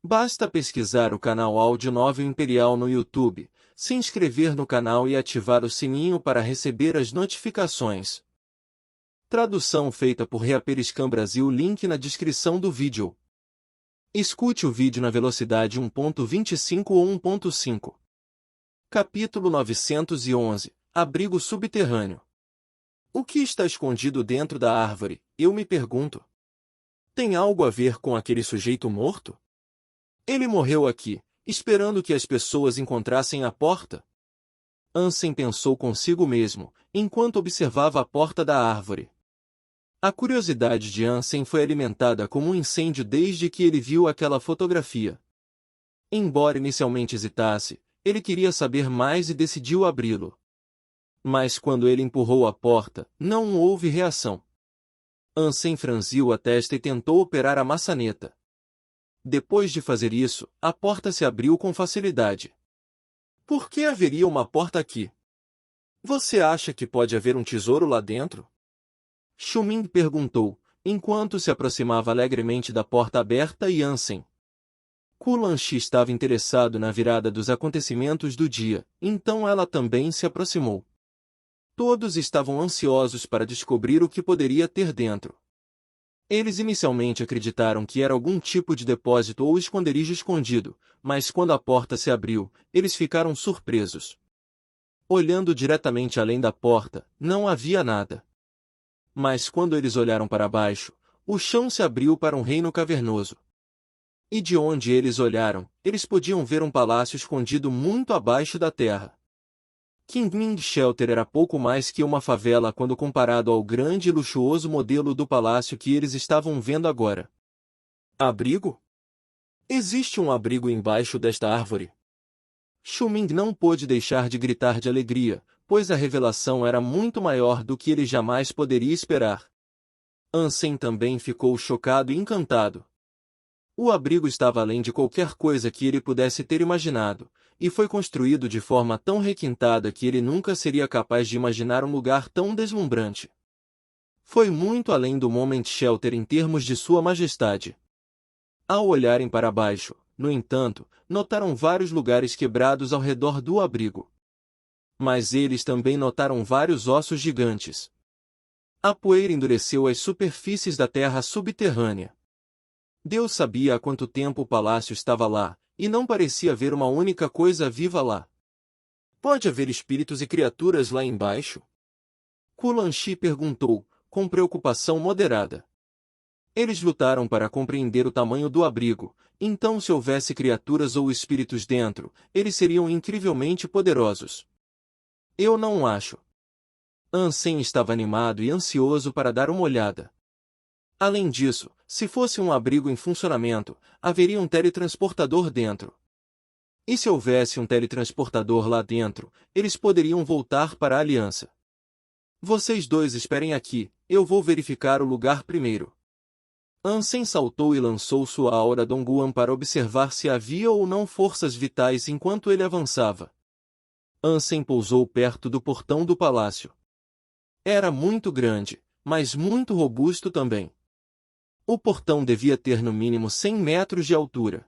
Basta pesquisar o canal Áudio Novel Imperial no YouTube, se inscrever no canal e ativar o sininho para receber as notificações. Tradução feita por Reaperiscan Brasil. Link na descrição do vídeo. Escute o vídeo na velocidade 1.25 ou 1.5. Capítulo 911. Abrigo subterrâneo. O que está escondido dentro da árvore, eu me pergunto. Tem algo a ver com aquele sujeito morto? Ele morreu aqui, esperando que as pessoas encontrassem a porta? Ansem pensou consigo mesmo, enquanto observava a porta da árvore. A curiosidade de Ansem foi alimentada como um incêndio desde que ele viu aquela fotografia. Embora inicialmente hesitasse, ele queria saber mais e decidiu abri-lo. Mas quando ele empurrou a porta, não houve reação. Ansem franziu a testa e tentou operar a maçaneta. Depois de fazer isso, a porta se abriu com facilidade. Por que haveria uma porta aqui? Você acha que pode haver um tesouro lá dentro? Shuming perguntou, enquanto se aproximava alegremente da porta aberta e Ansem. Kulanshi estava interessado na virada dos acontecimentos do dia, então ela também se aproximou. Todos estavam ansiosos para descobrir o que poderia ter dentro. Eles inicialmente acreditaram que era algum tipo de depósito ou esconderijo escondido, mas quando a porta se abriu, eles ficaram surpresos. Olhando diretamente além da porta, não havia nada. Mas quando eles olharam para baixo, o chão se abriu para um reino cavernoso. E de onde eles olharam, eles podiam ver um palácio escondido muito abaixo da terra. Kingming Shelter era pouco mais que uma favela quando comparado ao grande e luxuoso modelo do palácio que eles estavam vendo agora. Abrigo? Existe um abrigo embaixo desta árvore? Shuming não pôde deixar de gritar de alegria, pois a revelação era muito maior do que ele jamais poderia esperar. Ansem também ficou chocado e encantado. O abrigo estava além de qualquer coisa que ele pudesse ter imaginado, e foi construído de forma tão requintada que ele nunca seria capaz de imaginar um lugar tão deslumbrante. Foi muito além do Moment Shelter em termos de sua majestade. Ao olharem para baixo, no entanto, notaram vários lugares quebrados ao redor do abrigo. Mas eles também notaram vários ossos gigantes. A poeira endureceu as superfícies da terra subterrânea. Deus sabia há quanto tempo o palácio estava lá, e não parecia haver uma única coisa viva lá. Pode haver espíritos e criaturas lá embaixo? Kulanshi perguntou, com preocupação moderada. Eles lutaram para compreender o tamanho do abrigo, então se houvesse criaturas ou espíritos dentro, eles seriam incrivelmente poderosos. Eu não acho. Ansem estava animado e ansioso para dar uma olhada. Além disso, se fosse um abrigo em funcionamento, haveria um teletransportador dentro. E se houvesse um teletransportador lá dentro, eles poderiam voltar para a Aliança. Vocês dois esperem aqui, eu vou verificar o lugar primeiro. Ansem saltou e lançou sua aura Dongguan para observar se havia ou não forças vitais enquanto ele avançava. Ansem pousou perto do portão do palácio. Era muito grande, mas muito robusto também. O portão devia ter no mínimo 100 metros de altura.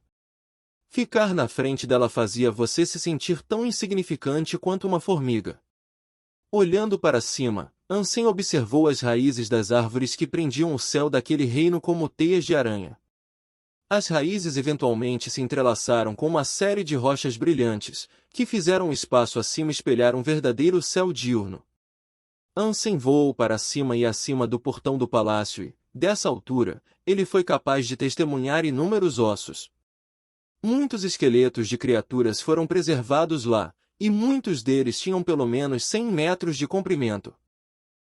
Ficar na frente dela fazia você se sentir tão insignificante quanto uma formiga. Olhando para cima, Ansem observou as raízes das árvores que prendiam o céu daquele reino como teias de aranha. As raízes eventualmente se entrelaçaram com uma série de rochas brilhantes, que fizeram o espaço acima espelhar um verdadeiro céu diurno. Ansem voou para cima e acima do portão do palácio e, dessa altura, ele foi capaz de testemunhar inúmeros ossos. Muitos esqueletos de criaturas foram preservados lá, e muitos deles tinham pelo menos 100 metros de comprimento.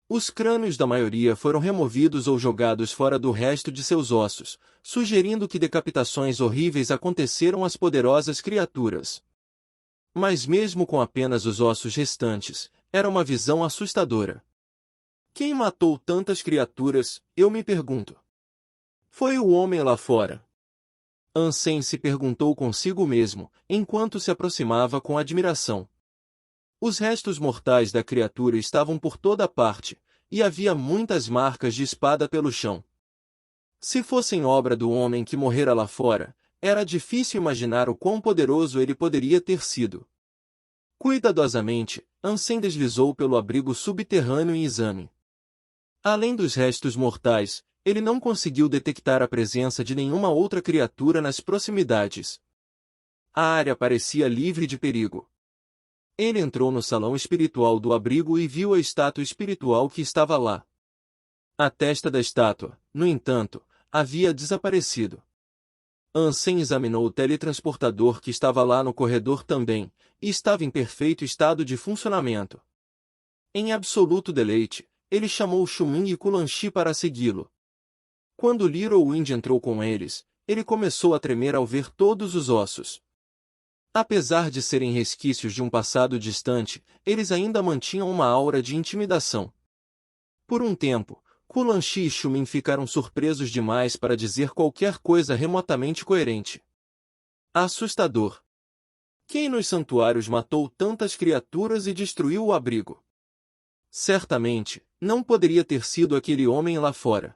Os crânios da maioria foram removidos ou jogados fora do resto de seus ossos, sugerindo que decapitações horríveis aconteceram às poderosas criaturas. Mas mesmo com apenas os ossos restantes, era uma visão assustadora. Quem matou tantas criaturas, eu me pergunto. Foi o homem lá fora. Ansem se perguntou consigo mesmo, enquanto se aproximava com admiração. Os restos mortais da criatura estavam por toda parte, e havia muitas marcas de espada pelo chão. Se fossem obra do homem que morrera lá fora, Era difícil imaginar o quão poderoso ele poderia ter sido. Cuidadosamente, Ansem deslizou pelo abrigo subterrâneo em exame. Além dos restos mortais, ele não conseguiu detectar a presença de nenhuma outra criatura nas proximidades. A área parecia livre de perigo. Ele entrou no salão espiritual do abrigo e viu a estátua espiritual que estava lá. A testa da estátua, no entanto, havia desaparecido. Ansem examinou o teletransportador que estava lá no corredor também, e estava em perfeito estado de funcionamento. Em absoluto deleite, ele chamou Shuming e Kulanshi para segui-lo. Quando Little Wind entrou com eles, ele começou a tremer ao ver todos os ossos. Apesar de serem resquícios de um passado distante, eles ainda mantinham uma aura de intimidação. Por um tempo, Kulanshi e Shuming ficaram surpresos demais para dizer qualquer coisa remotamente coerente. Assustador. Quem nos santuários matou tantas criaturas e destruiu o abrigo? Certamente, não poderia ter sido aquele homem lá fora.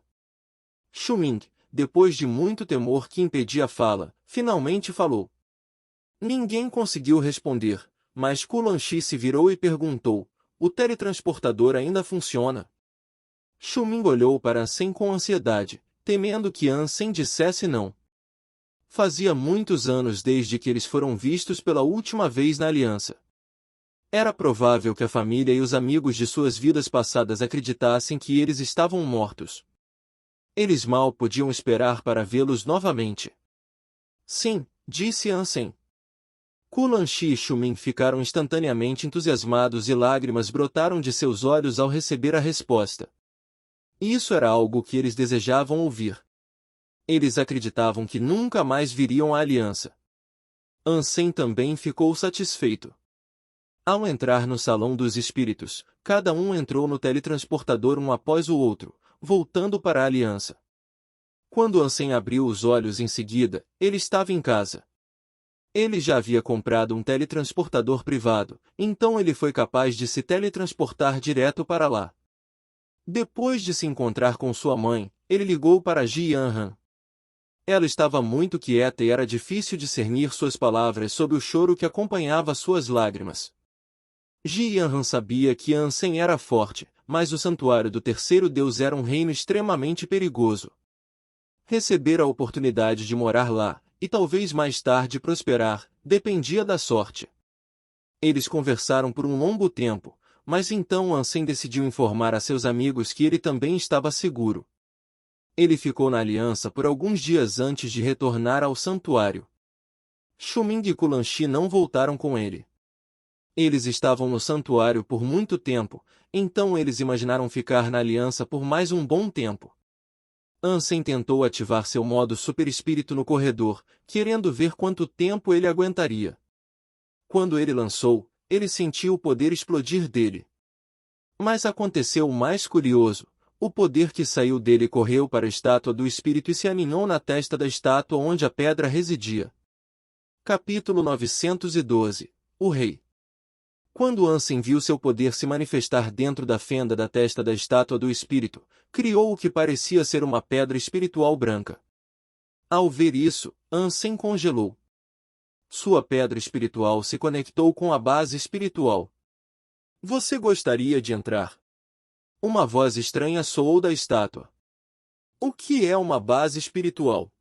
Shuming, depois de muito temor que impedia a fala, finalmente falou. Ninguém conseguiu responder, mas Kulanshi se virou e perguntou, o teletransportador ainda funciona? Shuming olhou para Ansem com ansiedade, temendo que Ansem dissesse não. Fazia muitos anos desde que eles foram vistos pela última vez na aliança. Era provável que a família e os amigos de suas vidas passadas acreditassem que eles estavam mortos. Eles mal podiam esperar para vê-los novamente. Sim, disse Ansem. Kulanshi e Shuming ficaram instantaneamente entusiasmados e lágrimas brotaram de seus olhos ao receber a resposta. Isso era algo que eles desejavam ouvir. Eles acreditavam que nunca mais viriam a aliança. Ansem também ficou satisfeito. Ao entrar no salão dos espíritos, cada um entrou no teletransportador um após o outro, voltando para a aliança. Quando Ansem abriu os olhos em seguida, ele estava em casa. Ele já havia comprado um teletransportador privado, então ele foi capaz de se teletransportar direto para lá. Depois de se encontrar com sua mãe, ele ligou para Ji Yanran. Ela estava muito quieta e era difícil discernir suas palavras sob o choro que acompanhava suas lágrimas. Ji Yanran sabia que Ansem era forte, mas o santuário do terceiro deus era um reino extremamente perigoso. Receber a oportunidade de morar lá, e talvez mais tarde prosperar, dependia da sorte. Eles conversaram por um longo tempo, mas então Ansem decidiu informar a seus amigos que ele também estava seguro. Ele ficou na aliança por alguns dias antes de retornar ao santuário. Shuming e Kulanshi não voltaram com ele. Eles estavam no santuário por muito tempo, então eles imaginaram ficar na aliança por mais um bom tempo. Ansem tentou ativar seu modo superespírito no corredor, querendo ver quanto tempo ele aguentaria. Quando ele lançou, ele sentiu o poder explodir dele. Mas aconteceu o mais curioso. O poder que saiu dele correu para a estátua do espírito e se aninhou na testa da estátua onde a pedra residia. Capítulo 912. O Rei. Quando Ansem viu seu poder se manifestar dentro da fenda da testa da estátua do espírito, criou o que parecia ser uma pedra espiritual branca. Ao ver isso, Ansem congelou. Sua pedra espiritual se conectou com a base espiritual. Você gostaria de entrar? Uma voz estranha soou da estátua. O que é uma base espiritual?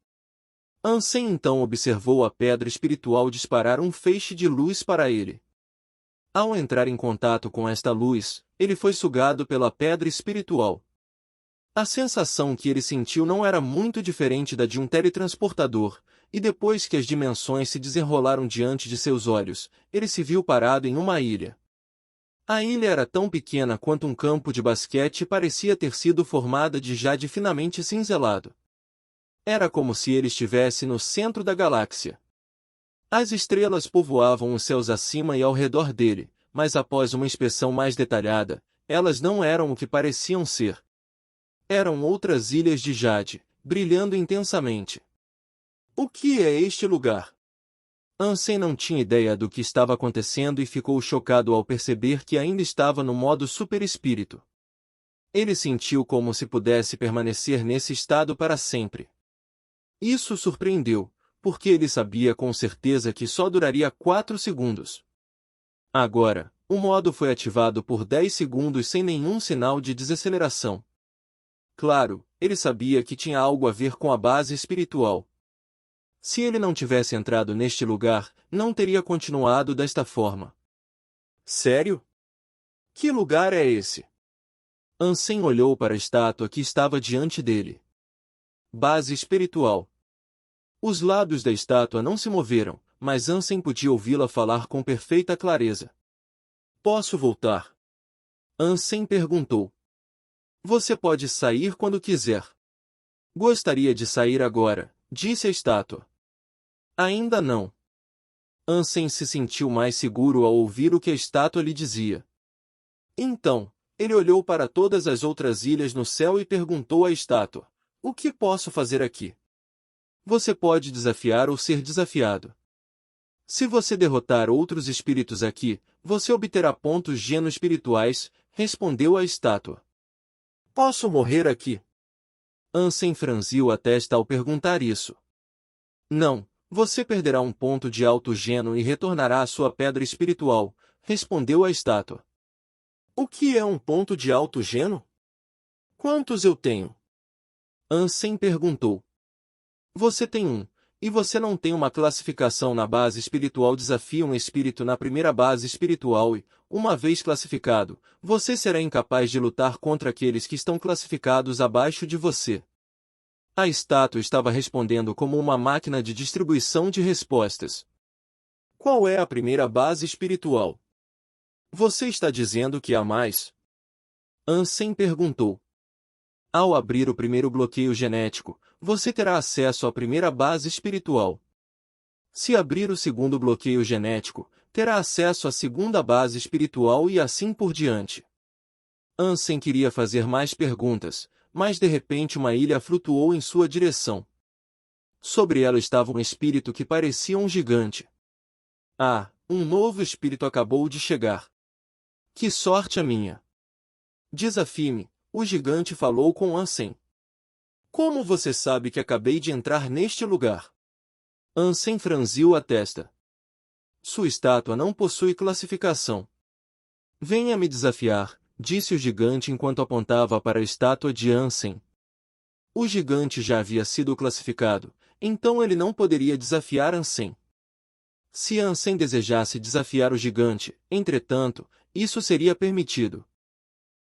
Ansem então observou a pedra espiritual disparar um feixe de luz para ele. Ao entrar em contato com esta luz, ele foi sugado pela pedra espiritual. A sensação que ele sentiu não era muito diferente da de um teletransportador, e depois que as dimensões se desenrolaram diante de seus olhos, ele se viu parado em uma ilha. A ilha era tão pequena quanto um campo de basquete e parecia ter sido formada de jade finamente cinzelado. Era como se ele estivesse no centro da galáxia. As estrelas povoavam os céus acima e ao redor dele, mas após uma inspeção mais detalhada, elas não eram o que pareciam ser. Eram outras ilhas de jade, brilhando intensamente. O que é este lugar? Ansem não tinha ideia do que estava acontecendo e ficou chocado ao perceber que ainda estava no modo superespírito. Ele sentiu como se pudesse permanecer nesse estado para sempre. Isso surpreendeu, porque ele sabia com certeza que só duraria 4 segundos. Agora, o modo foi ativado por 10 segundos sem nenhum sinal de desaceleração. Claro, ele sabia que tinha algo a ver com a base espiritual. Se ele não tivesse entrado neste lugar, não teria continuado desta forma. Sério? Que lugar é esse? Ansem olhou para a estátua que estava diante dele. Base espiritual. Os lábios da estátua não se moveram, mas Ansem podia ouvi-la falar com perfeita clareza. Posso voltar? Ansem perguntou. Você pode sair quando quiser. Gostaria de sair agora, disse a estátua. Ainda não. Ansem se sentiu mais seguro ao ouvir o que a estátua lhe dizia. Então, ele olhou para todas as outras ilhas no céu e perguntou à estátua: o que posso fazer aqui? Você pode desafiar ou ser desafiado. Se você derrotar outros espíritos aqui, você obterá pontos geno espirituais, respondeu a estátua. Posso morrer aqui? Ansem franziu a testa ao perguntar isso. Não, você perderá um ponto de alto geno e retornará à sua pedra espiritual, respondeu a estátua. O que é um ponto de alto geno? Quantos eu tenho? Ansem perguntou. Você tem um, e você não tem uma classificação na base espiritual. Desafia um espírito na primeira base espiritual e, uma vez classificado, você será incapaz de lutar contra aqueles que estão classificados abaixo de você. A estátua estava respondendo como uma máquina de distribuição de respostas. Qual é a primeira base espiritual? Você está dizendo que há mais? Ansem perguntou. Ao abrir o primeiro bloqueio genético, você terá acesso à primeira base espiritual. Se abrir o segundo bloqueio genético, terá acesso à segunda base espiritual e assim por diante. Ansem queria fazer mais perguntas, mas de repente uma ilha flutuou em sua direção. Sobre ela estava um espírito que parecia um gigante. Ah, um novo espírito acabou de chegar. Que sorte a minha! Desafie-me, o gigante falou com Ansem. Como você sabe que acabei de entrar neste lugar? Ansem franziu a testa. Sua estátua não possui classificação. Venha me desafiar, disse o gigante enquanto apontava para a estátua de Ansem. O gigante já havia sido classificado, então ele não poderia desafiar Ansem. Se Ansem desejasse desafiar o gigante, entretanto, isso seria permitido.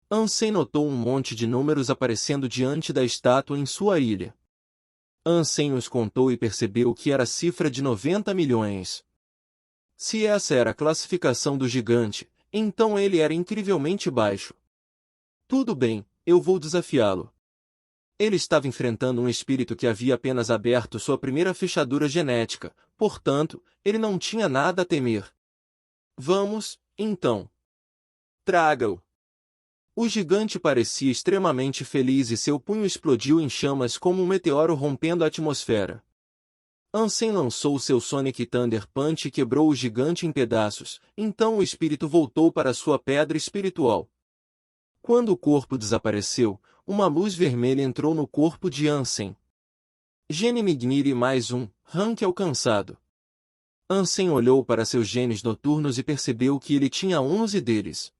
Ansem notou um monte de números aparecendo diante da estátua em sua ilha. Ansem os contou e percebeu que era a cifra de 90 milhões. Se essa era a classificação do gigante, então ele era incrivelmente baixo. Tudo bem, eu vou desafiá-lo. Ele estava enfrentando um espírito que havia apenas aberto sua primeira fechadura genética, portanto, ele não tinha nada a temer. Vamos, então. Traga-o. O gigante parecia extremamente feliz e seu punho explodiu em chamas como um meteoro rompendo a atmosfera. Ansem lançou seu Sonic Thunder Punch e quebrou o gigante em pedaços, então o espírito voltou para sua pedra espiritual. Quando o corpo desapareceu, uma luz vermelha entrou no corpo de Ansem. Gene Mignire mais um, rank alcançado. Ansem olhou para seus genes noturnos e percebeu que ele tinha 11 deles.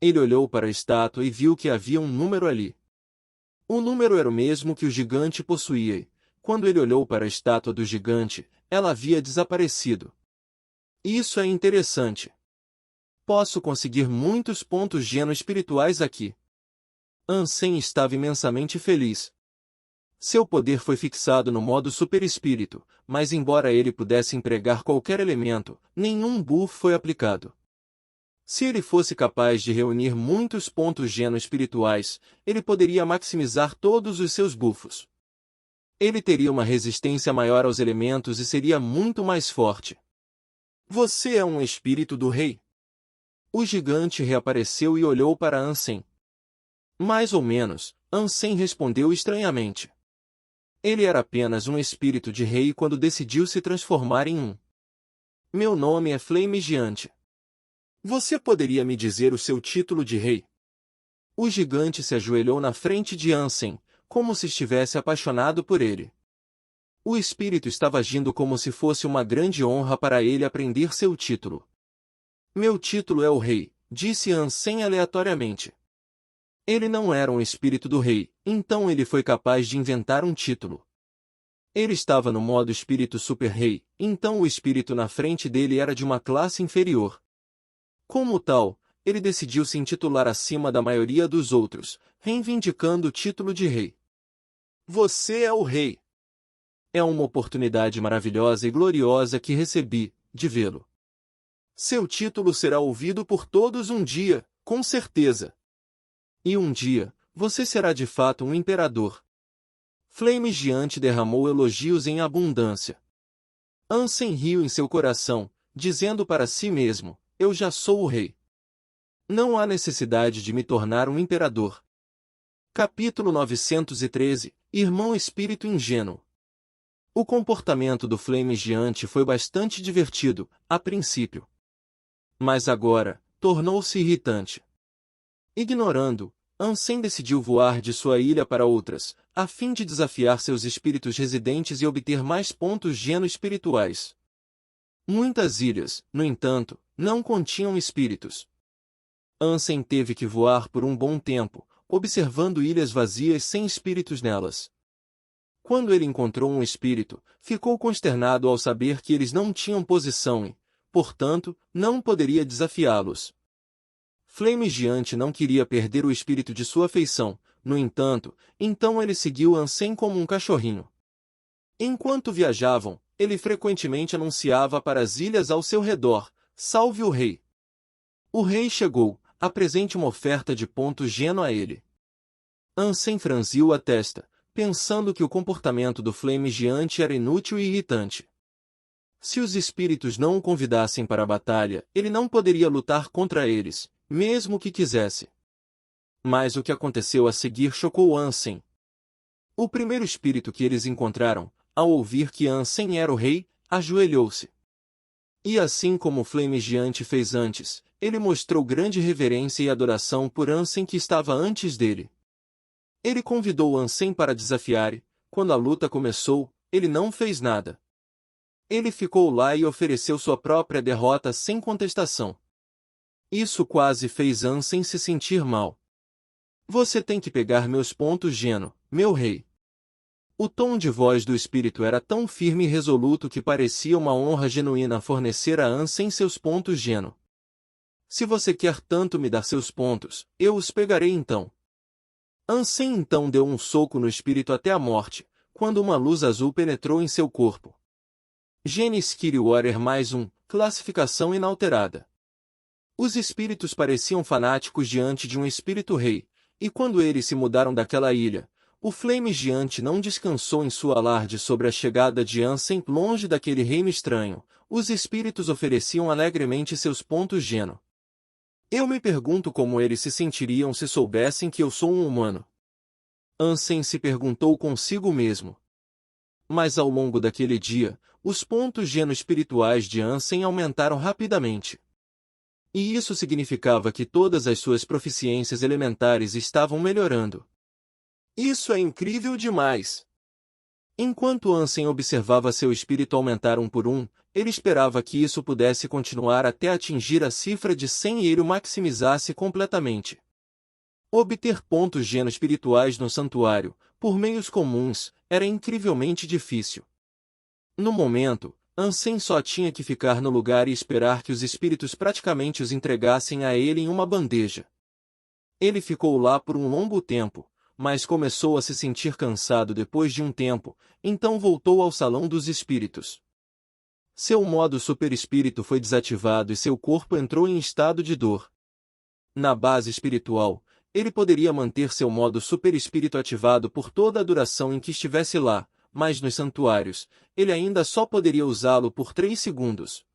Ele olhou para a estátua e viu que havia um número ali. O número era o mesmo que o gigante possuía e, quando ele olhou para a estátua do gigante, ela havia desaparecido. Isso é interessante. Posso conseguir muitos pontos geno espirituais aqui. Ansem estava imensamente feliz. Seu poder foi fixado no modo superespírito, mas embora ele pudesse empregar qualquer elemento, nenhum buff foi aplicado. Se ele fosse capaz de reunir muitos pontos geno espirituais, ele poderia maximizar todos os seus buffos. Ele teria uma resistência maior aos elementos e seria muito mais forte. Você é um espírito do rei? O gigante reapareceu e olhou para Ansem. Mais ou menos, Ansem respondeu estranhamente. Ele era apenas um espírito de rei quando decidiu se transformar em um. Meu nome é Flamegiante. Você poderia me dizer o seu título de rei? O gigante se ajoelhou na frente de Ansem, como se estivesse apaixonado por ele. O espírito estava agindo como se fosse uma grande honra para ele aprender seu título. Meu título é o rei, disse Ansem aleatoriamente. Ele não era um espírito do rei, então ele foi capaz de inventar um título. Ele estava no modo espírito super-rei, então o espírito na frente dele era de uma classe inferior. Como tal, ele decidiu se intitular acima da maioria dos outros, reivindicando o título de rei. Você é o rei. É uma oportunidade maravilhosa e gloriosa que recebi, de vê-lo. Seu título será ouvido por todos um dia, com certeza. E um dia, você será de fato um imperador. Flame Giante derramou elogios em abundância. Ansem riu em seu coração, dizendo para si mesmo, eu já sou o rei. Não há necessidade de me tornar um imperador. Capítulo 913, Irmão Espírito Ingênuo. O comportamento do Flame Giante foi bastante divertido, a princípio. Mas agora, tornou-se irritante. Ignorando, Ansem decidiu voar de sua ilha para outras, a fim de desafiar seus espíritos residentes e obter mais pontos geno espirituais. Muitas ilhas, no entanto, não continham espíritos. Ansem teve que voar por um bom tempo, observando ilhas vazias sem espíritos nelas. Quando ele encontrou um espírito, ficou consternado ao saber que eles não tinham posição e, portanto, não poderia desafiá-los. Flame Giante não queria perder o espírito de sua afeição, no entanto, então ele seguiu Ansem como um cachorrinho. Enquanto viajavam, ele frequentemente anunciava para as ilhas ao seu redor, salve o rei. O rei chegou, apresente uma oferta de pontos geno a ele. Ansem franziu a testa, pensando que o comportamento do Flame Giante era inútil e irritante. Se os espíritos não o convidassem para a batalha, ele não poderia lutar contra eles, mesmo que quisesse. Mas o que aconteceu a seguir chocou Ansem. O primeiro espírito que eles encontraram, ao ouvir que Ansem era o rei, ajoelhou-se. E assim como o Flame Giante fez antes, ele mostrou grande reverência e adoração por Ansem que estava antes dele. Ele convidou Ansem para desafiar e, quando a luta começou, ele não fez nada. Ele ficou lá e ofereceu sua própria derrota sem contestação. Isso quase fez Ansem se sentir mal. Você tem que pegar meus pontos geno, meu rei. O tom de voz do espírito era tão firme e resoluto que parecia uma honra genuína fornecer a Ansem seus pontos geno. Se você quer tanto me dar seus pontos, eu os pegarei então. Ansem então deu um soco no espírito até a morte, quando uma luz azul penetrou em seu corpo. Gene Skillwater mais um, classificação inalterada. Os espíritos pareciam fanáticos diante de um espírito rei, e quando eles se mudaram daquela ilha, o Flame Giante não descansou em sua alarde sobre a chegada de Ansem longe daquele reino estranho. Os espíritos ofereciam alegremente seus pontos geno. Eu me pergunto como eles se sentiriam se soubessem que eu sou um humano. Ansem se perguntou consigo mesmo. Mas ao longo daquele dia, os pontos geno espirituais de Ansem aumentaram rapidamente. E isso significava que todas as suas proficiências elementares estavam melhorando. Isso é incrível demais! Enquanto Ansem observava seu espírito aumentar um por um, ele esperava que isso pudesse continuar até atingir a cifra de 100 e ele o maximizasse completamente. Obter pontos geno espirituais no santuário, por meios comuns, era incrivelmente difícil. No momento, Ansem só tinha que ficar no lugar e esperar que os espíritos praticamente os entregassem a ele em uma bandeja. Ele ficou lá por um longo tempo, mas começou a se sentir cansado depois de um tempo, então voltou ao salão dos espíritos. Seu modo superespírito foi desativado e seu corpo entrou em estado de dor. Na base espiritual, ele poderia manter seu modo superespírito ativado por toda a duração em que estivesse lá, mas nos santuários, ele ainda só poderia usá-lo por 3 segundos.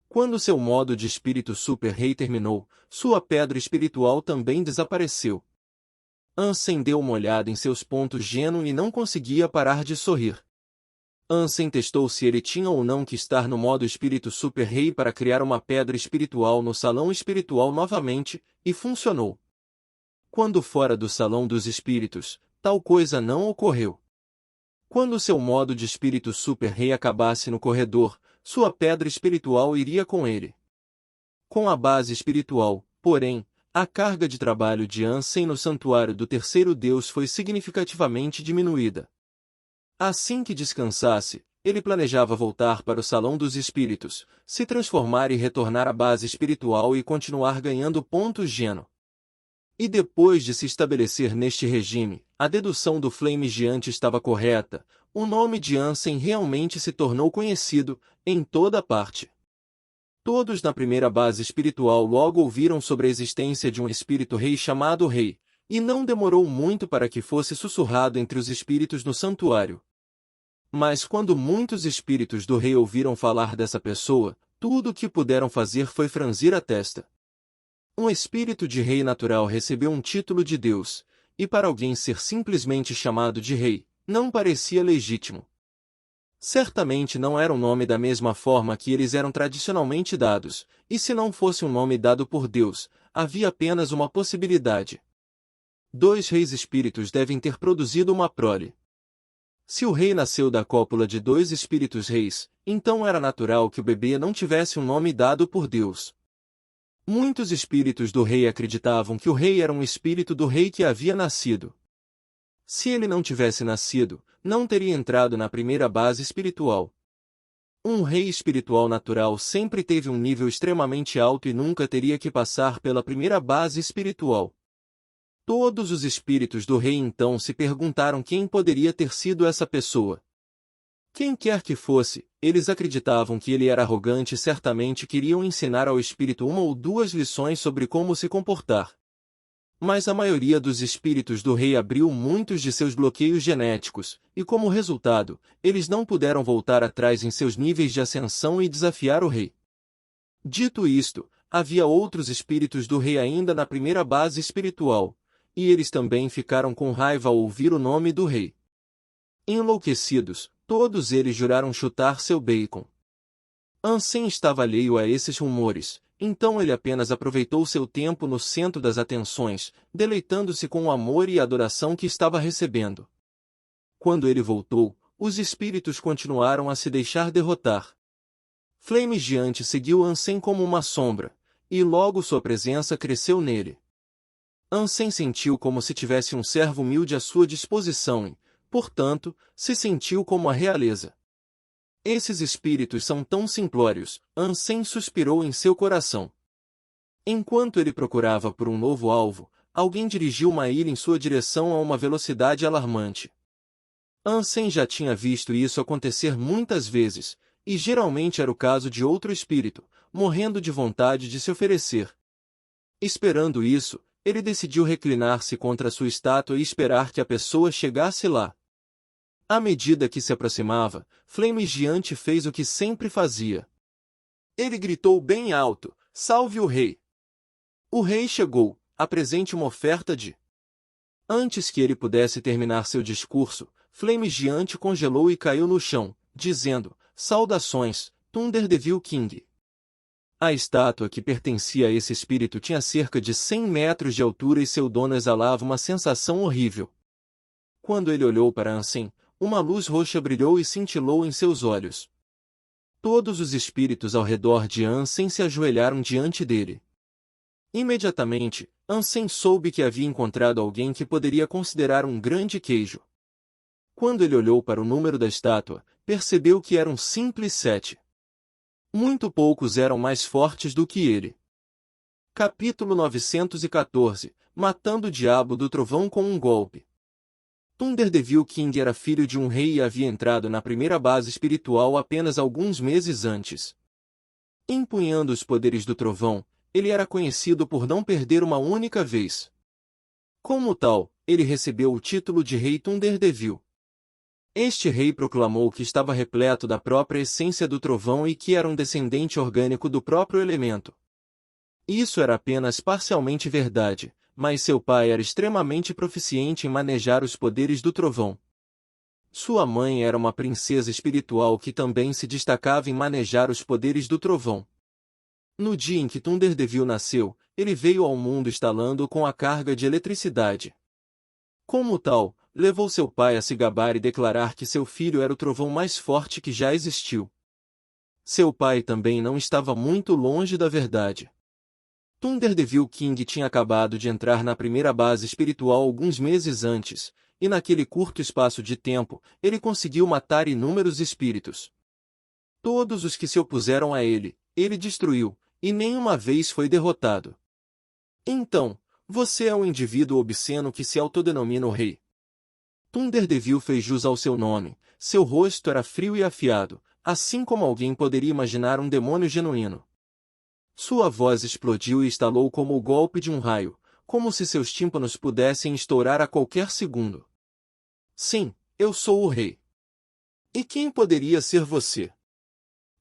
Quando seu modo de espírito super-rei terminou, sua pedra espiritual também desapareceu. Ansem deu uma olhada em seus pontos geno e não conseguia parar de sorrir. Ansem testou se ele tinha ou não que estar no modo espírito super-rei para criar uma pedra espiritual no salão espiritual novamente, e funcionou. Quando fora do salão dos espíritos, tal coisa não ocorreu. Quando seu modo de espírito super-rei acabasse no corredor, sua pedra espiritual iria com ele. Com a base espiritual, porém, a carga de trabalho de Ansem no santuário do terceiro deus foi significativamente diminuída. Assim que descansasse, ele planejava voltar para o Salão dos Espíritos, se transformar e retornar à base espiritual e continuar ganhando pontos Geno. E depois de se estabelecer neste regime, a dedução do Flame Giante estava correta, o nome de Ansem realmente se tornou conhecido, em toda parte. Todos na primeira base espiritual logo ouviram sobre a existência de um espírito rei chamado Rei, e não demorou muito para que fosse sussurrado entre os espíritos no santuário. Mas quando muitos espíritos do rei ouviram falar dessa pessoa, tudo o que puderam fazer foi franzir a testa. Um espírito de rei natural recebeu um título de Deus, e para alguém ser simplesmente chamado de rei, não parecia legítimo. Certamente não era um nome da mesma forma que eles eram tradicionalmente dados, e se não fosse um nome dado por Deus, havia apenas uma possibilidade. 2 reis espíritos devem ter produzido uma prole. Se o rei nasceu da cópula de 2 espíritos reis, então era natural que o bebê não tivesse um nome dado por Deus. Muitos espíritos do rei acreditavam que o rei era um espírito do rei que havia nascido. Se ele não tivesse nascido, não teria entrado na primeira base espiritual. Um rei espiritual natural sempre teve um nível extremamente alto e nunca teria que passar pela primeira base espiritual. Todos os espíritos do rei então se perguntaram quem poderia ter sido essa pessoa. Quem quer que fosse, eles acreditavam que ele era arrogante e certamente queriam ensinar ao espírito 1 ou 2 lições sobre como se comportar. Mas a maioria dos espíritos do rei abriu muitos de seus bloqueios genéticos, e como resultado, eles não puderam voltar atrás em seus níveis de ascensão e desafiar o rei. Dito isto, havia outros espíritos do rei ainda na primeira base espiritual, e eles também ficaram com raiva ao ouvir o nome do rei. Enlouquecidos, todos eles juraram chutar seu bacon. Ansem estava alheio a esses rumores, então ele apenas aproveitou seu tempo no centro das atenções, deleitando-se com o amor e a adoração que estava recebendo. Quando ele voltou, os espíritos continuaram a se deixar derrotar. Flame Giante seguiu Ansem como uma sombra, e logo sua presença cresceu nele. Ansem sentiu como se tivesse um servo humilde à sua disposição e, portanto, se sentiu como a realeza. Esses espíritos são tão simplórios, Ansem suspirou em seu coração. Enquanto ele procurava por um novo alvo, alguém dirigiu uma ilha em sua direção a uma velocidade alarmante. Ansem já tinha visto isso acontecer muitas vezes, e geralmente era o caso de outro espírito, morrendo de vontade de se oferecer. Esperando isso, ele decidiu reclinar-se contra sua estátua e esperar que a pessoa chegasse lá. À medida que se aproximava, Flame Giante fez o que sempre fazia. Ele gritou bem alto, "Salve o rei!" O rei chegou, apresente uma oferta de... Antes que ele pudesse terminar seu discurso, Flame Giante congelou e caiu no chão, dizendo, "Saudações, Thunder Devil King." A estátua que pertencia a esse espírito tinha cerca de 100 metros de altura e seu dono exalava uma sensação horrível. Quando ele olhou para Ansem, uma luz roxa brilhou e cintilou em seus olhos. Todos os espíritos ao redor de Ansem se ajoelharam diante dele. Imediatamente, Ansem soube que havia encontrado alguém que poderia considerar um grande queijo. Quando ele olhou para o número da estátua, percebeu que era um simples 7. Muito poucos eram mais fortes do que ele. Capítulo 914 – Matando o Diabo do Trovão com um golpe. Thunder Devil King era filho de um rei e havia entrado na primeira base espiritual apenas alguns meses antes. Empunhando os poderes do trovão, ele era conhecido por não perder uma única vez. Como tal, ele recebeu o título de Rei Thunder Devil. Este rei proclamou que estava repleto da própria essência do trovão e que era um descendente orgânico do próprio elemento. Isso era apenas parcialmente verdade, mas seu pai era extremamente proficiente em manejar os poderes do trovão. Sua mãe era uma princesa espiritual que também se destacava em manejar os poderes do trovão. No dia em que Thunder Devil nasceu, ele veio ao mundo estalando com a carga de eletricidade. Como tal, levou seu pai a se gabar e declarar que seu filho era o trovão mais forte que já existiu. Seu pai também não estava muito longe da verdade. Thunder Devil King tinha acabado de entrar na primeira base espiritual alguns meses antes, e naquele curto espaço de tempo, ele conseguiu matar inúmeros espíritos. Todos os que se opuseram a ele, ele destruiu, e nenhuma vez foi derrotado. Então, você é um indivíduo obsceno que se autodenomina o rei. Thunder Devil fez jus ao seu nome, seu rosto era frio e afiado, assim como alguém poderia imaginar um demônio genuíno. Sua voz explodiu e estalou como o golpe de um raio, como se seus tímpanos pudessem estourar a qualquer segundo. Sim, eu sou o rei. E quem poderia ser você?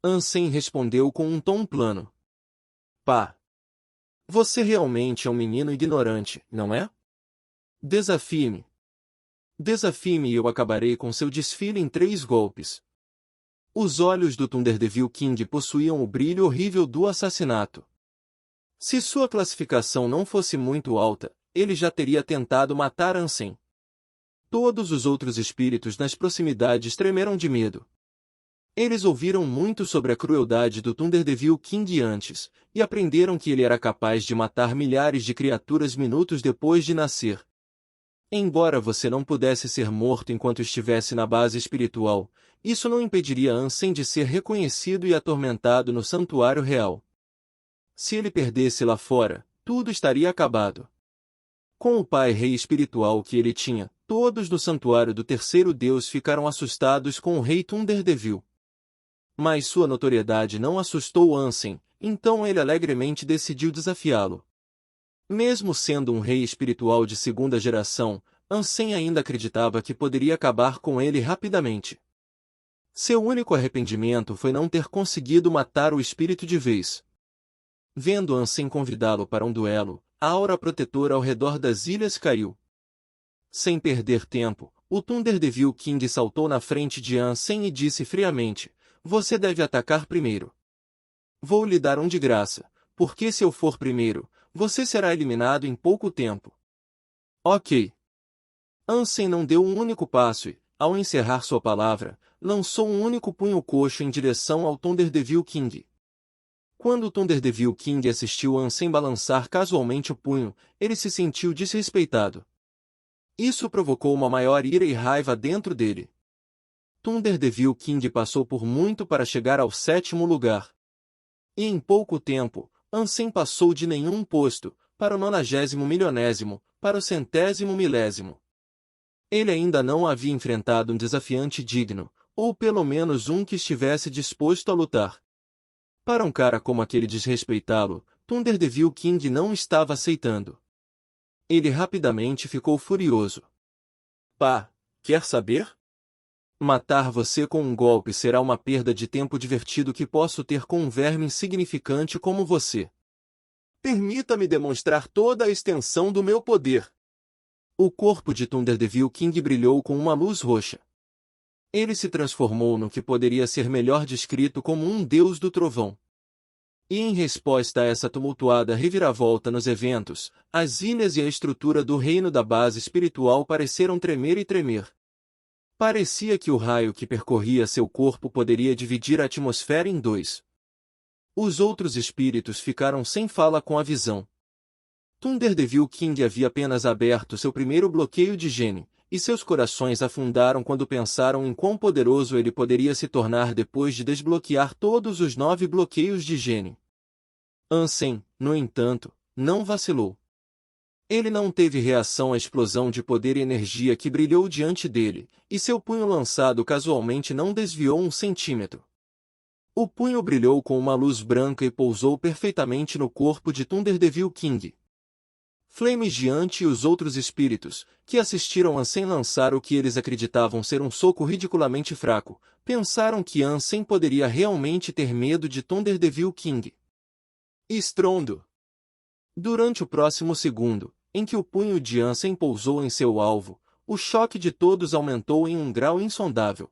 Ansem respondeu com um tom plano. Pá! Você realmente é um menino ignorante, não é? Desafie-me. Desafie-me e eu acabarei com seu desfile em 3 golpes. Os olhos do Thunder Devil King possuíam o brilho horrível do assassinato. Se sua classificação não fosse muito alta, ele já teria tentado matar Ansem. Todos os outros espíritos nas proximidades tremeram de medo. Eles ouviram muito sobre a crueldade do Thunder Devil King antes, e aprenderam que ele era capaz de matar milhares de criaturas minutos depois de nascer. Embora você não pudesse ser morto enquanto estivesse na base espiritual, isso não impediria Ansem de ser reconhecido e atormentado no santuário real. Se ele perdesse lá fora, tudo estaria acabado. Com o pai rei espiritual que ele tinha, todos no santuário do terceiro deus ficaram assustados com o rei Thunder Devil. Mas sua notoriedade não assustou Ansem, então ele alegremente decidiu desafiá-lo. Mesmo sendo um rei espiritual de segunda geração, Ansem ainda acreditava que poderia acabar com ele rapidamente. Seu único arrependimento foi não ter conseguido matar o espírito de vez. Vendo Ansem convidá-lo para um duelo, a aura protetora ao redor das ilhas caiu. Sem perder tempo, o Thunder Devil King saltou na frente de Ansem e disse friamente: você deve atacar primeiro. Vou lhe dar um de graça, porque se eu for primeiro, você será eliminado em pouco tempo. Ok. Ansem não deu um único passo e, ao encerrar sua palavra, lançou um único punho coxo em direção ao Thunder Devil King. Quando o Thunder Devil King assistiu Ansem balançar casualmente o punho, ele se sentiu desrespeitado. Isso provocou uma maior ira e raiva dentro dele. Thunder Devil King passou por muito para chegar ao 7º lugar. E em pouco tempo, Ansem passou de nenhum posto, para o 90º milionésimo, para o 100º milésimo. Ele ainda não havia enfrentado um desafiante digno, ou pelo menos um que estivesse disposto a lutar. Para um cara como aquele desrespeitá-lo, Thunder Devil King não estava aceitando. Ele rapidamente ficou furioso. Pá, quer saber? Matar você com um golpe será uma perda de tempo divertido que posso ter com um verme insignificante como você. Permita-me demonstrar toda a extensão do meu poder. O corpo de Thunder Devil King brilhou com uma luz roxa. Ele se transformou no que poderia ser melhor descrito como um deus do trovão. E em resposta a essa tumultuada reviravolta nos eventos, as ilhas e a estrutura do reino da base espiritual pareceram tremer e tremer. Parecia que o raio que percorria seu corpo poderia dividir a atmosfera em 2. Os outros espíritos ficaram sem fala com a visão. Thunder Devil King havia apenas aberto seu primeiro bloqueio de gene, e seus corações afundaram quando pensaram em quão poderoso ele poderia se tornar depois de desbloquear todos os 9 bloqueios de gene. Ansem, no entanto, não vacilou. Ele não teve reação à explosão de poder e energia que brilhou diante dele, e seu punho lançado casualmente não desviou 1 centímetro. O punho brilhou com uma luz branca e pousou perfeitamente no corpo de Thunder Devil King. Flame Gigante e os outros espíritos, que assistiram Ansem lançar o que eles acreditavam ser um soco ridiculamente fraco, pensaram que Ansem poderia realmente ter medo de Thunder Devil King. Estrondo! Durante o próximo segundo, em que o punho de Ansem pousou em seu alvo, o choque de todos aumentou em um grau insondável.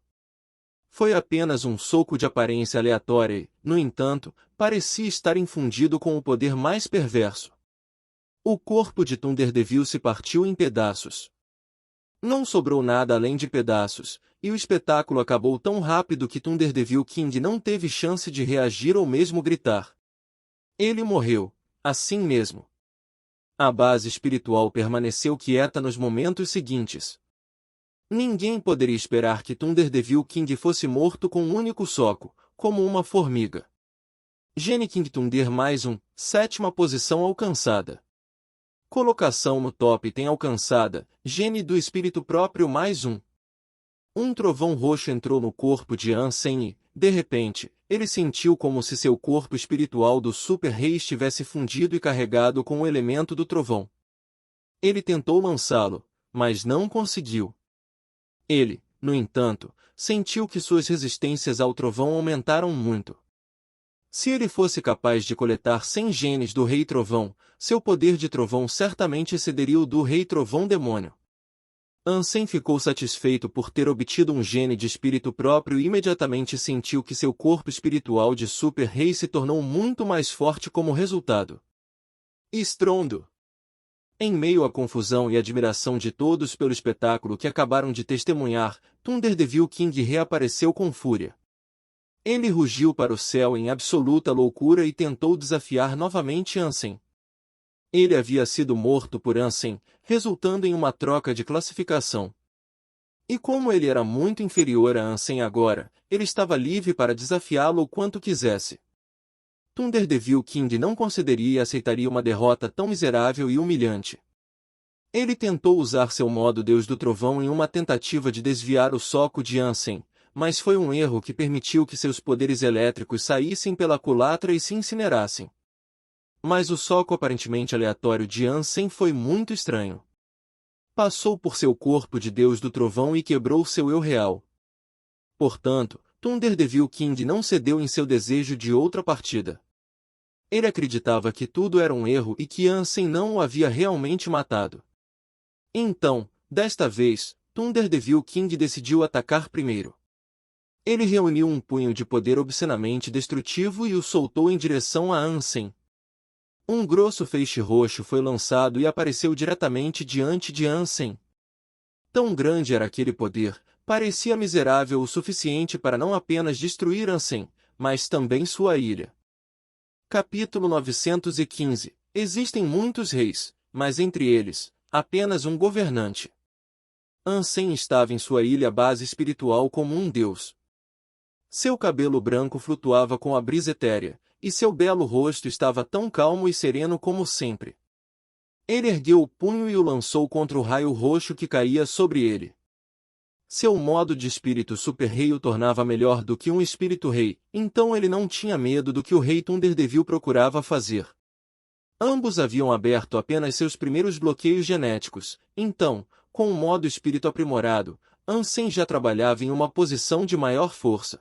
Foi apenas um soco de aparência aleatória e, no entanto, parecia estar infundido com o poder mais perverso. O corpo de Thunder Devil se partiu em pedaços. Não sobrou nada além de pedaços, e o espetáculo acabou tão rápido que Thunderdevil King não teve chance de reagir ou mesmo gritar. Ele morreu, assim mesmo. A base espiritual permaneceu quieta nos momentos seguintes. Ninguém poderia esperar que Thunderdevil King fosse morto com um único soco, como uma formiga. Gene King Thunder mais um, 7ª posição alcançada. Colocação no top tem alcançada, Gene do espírito próprio mais um. Um trovão roxo entrou no corpo de Ansem e, de repente, ele sentiu como se seu corpo espiritual do Super Rei estivesse fundido e carregado com o elemento do trovão. Ele tentou lançá-lo, mas não conseguiu. Ele, no entanto, sentiu que suas resistências ao trovão aumentaram muito. Se ele fosse capaz de coletar 100 genes do Rei Trovão, seu poder de trovão certamente excederia o do Rei Trovão Demônio. Ansem ficou satisfeito por ter obtido um gene de espírito próprio e imediatamente sentiu que seu corpo espiritual de Super Rei se tornou muito mais forte como resultado. Estrondo! Em meio à confusão e admiração de todos pelo espetáculo que acabaram de testemunhar, Thunderdevil King reapareceu com fúria. Ele rugiu para o céu em absoluta loucura e tentou desafiar novamente Ansem. Ele havia sido morto por Ansem, resultando em uma troca de classificação. E como ele era muito inferior a Ansem agora, ele estava livre para desafiá-lo o quanto quisesse. Thunderdevil King não concederia e aceitaria uma derrota tão miserável e humilhante. Ele tentou usar seu modo Deus do Trovão em uma tentativa de desviar o soco de Ansem, mas foi um erro que permitiu que seus poderes elétricos saíssem pela culatra e se incinerassem. Mas o soco aparentemente aleatório de Ansem foi muito estranho. Passou por seu corpo de Deus do Trovão e quebrou seu eu real. Portanto, Thunderdevil King não cedeu em seu desejo de outra partida. Ele acreditava que tudo era um erro e que Ansem não o havia realmente matado. Então, desta vez, Thunderdevil King decidiu atacar primeiro. Ele reuniu um punho de poder obscenamente destrutivo e o soltou em direção a Ansem. Um grosso feixe roxo foi lançado e apareceu diretamente diante de Ansem. Tão grande era aquele poder, parecia miserável o suficiente para não apenas destruir Ansem, mas também sua ilha. Capítulo 915. Existem muitos reis, mas entre eles, apenas um governante. Ansem estava em sua ilha base espiritual como um deus. Seu cabelo branco flutuava com a brisa etérea, e seu belo rosto estava tão calmo e sereno como sempre. Ele ergueu o punho e o lançou contra o raio roxo que caía sobre ele. Seu modo de espírito super-rei o tornava melhor do que um espírito-rei, então ele não tinha medo do que o rei Thunderdevil procurava fazer. Ambos haviam aberto apenas seus primeiros bloqueios genéticos, então, com o modo espírito aprimorado, Ansem já trabalhava em uma posição de maior força.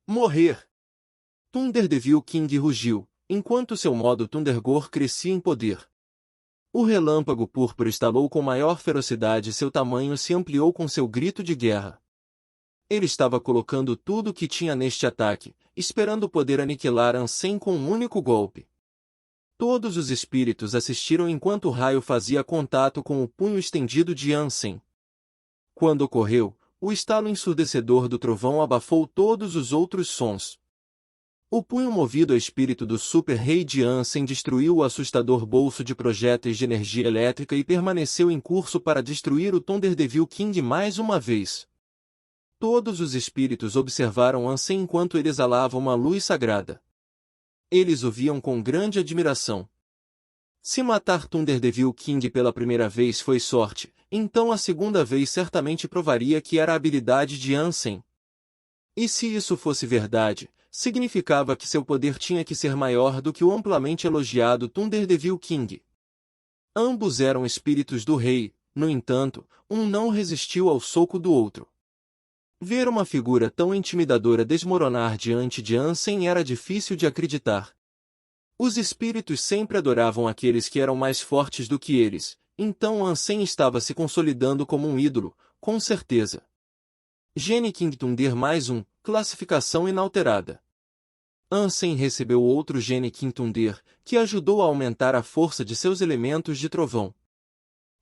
Morrer! Thunderdevil King rugiu, enquanto seu modo Thundergor crescia em poder. O relâmpago púrpura estalou com maior ferocidade e seu tamanho se ampliou com seu grito de guerra. Ele estava colocando tudo o que tinha neste ataque, esperando poder aniquilar Ansem com um único golpe. Todos os espíritos assistiram enquanto o raio fazia contato com o punho estendido de Ansem. Quando ocorreu, o estalo ensurdecedor do trovão abafou todos os outros sons. O punho movido a espírito do Super-Rei de Ansem destruiu o assustador bolso de projéteis de energia elétrica e permaneceu em curso para destruir o Thunderdevil King mais uma vez. Todos os espíritos observaram Ansem enquanto ele exalava uma luz sagrada. Eles o viam com grande admiração. Se matar Thunderdevil King pela primeira vez foi sorte, então a segunda vez certamente provaria que era a habilidade de Ansem. E se isso fosse verdade, significava que seu poder tinha que ser maior do que o amplamente elogiado Thunderdevil King. Ambos eram espíritos do rei, no entanto, um não resistiu ao soco do outro. Ver uma figura tão intimidadora desmoronar diante de Ansem era difícil de acreditar. Os espíritos sempre adoravam aqueles que eram mais fortes do que eles, então Ansem estava se consolidando como um ídolo, com certeza. Gene King Thunder mais um, classificação inalterada. Ansem recebeu outro Gene King Thunder, que ajudou a aumentar a força de seus elementos de trovão.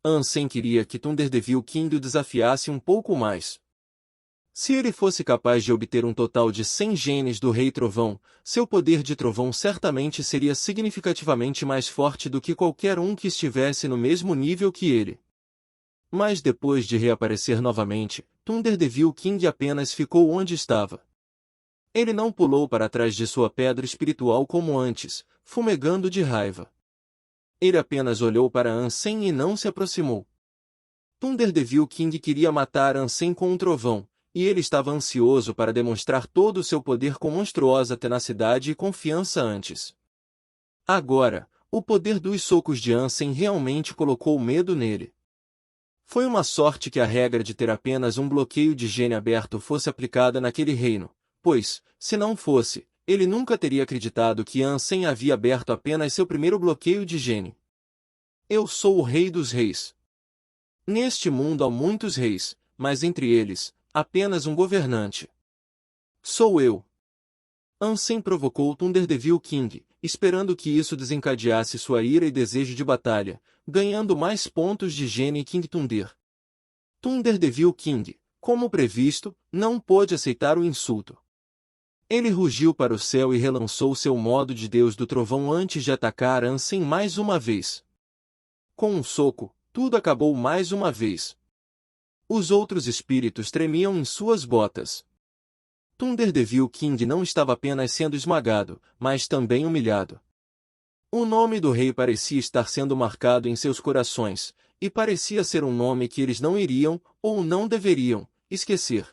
Ansem queria que Thunderdevil King o desafiasse um pouco mais. Se ele fosse capaz de obter um total de 100 genes do Rei Trovão, seu poder de trovão certamente seria significativamente mais forte do que qualquer um que estivesse no mesmo nível que ele. Mas depois de reaparecer novamente, Thunderdevil King apenas ficou onde estava. Ele não pulou para trás de sua pedra espiritual como antes, fumegando de raiva. Ele apenas olhou para Ansem e não se aproximou. Thunderdevil King queria matar Ansem com um trovão, e ele estava ansioso para demonstrar todo o seu poder com monstruosa tenacidade e confiança antes. Agora, o poder dos socos de Ansem realmente colocou medo nele. Foi uma sorte que a regra de ter apenas um bloqueio de gene aberto fosse aplicada naquele reino, pois, se não fosse, ele nunca teria acreditado que Ansem havia aberto apenas seu primeiro bloqueio de gene. Eu sou o Rei dos Reis. Neste mundo há muitos reis, mas entre eles, apenas um governante. Sou eu. Ansem provocou Thunderdevil King, esperando que isso desencadeasse sua ira e desejo de batalha, ganhando mais pontos de gene King Thunder. Thunderdevil King, como previsto, não pôde aceitar o insulto. Ele rugiu para o céu e relançou seu modo de Deus do Trovão antes de atacar Ansem mais uma vez. Com um soco, tudo acabou mais uma vez. Os outros espíritos tremiam em suas botas. Thunderdevil King não estava apenas sendo esmagado, mas também humilhado. O nome do rei parecia estar sendo marcado em seus corações, e parecia ser um nome que eles não iriam, ou não deveriam, esquecer.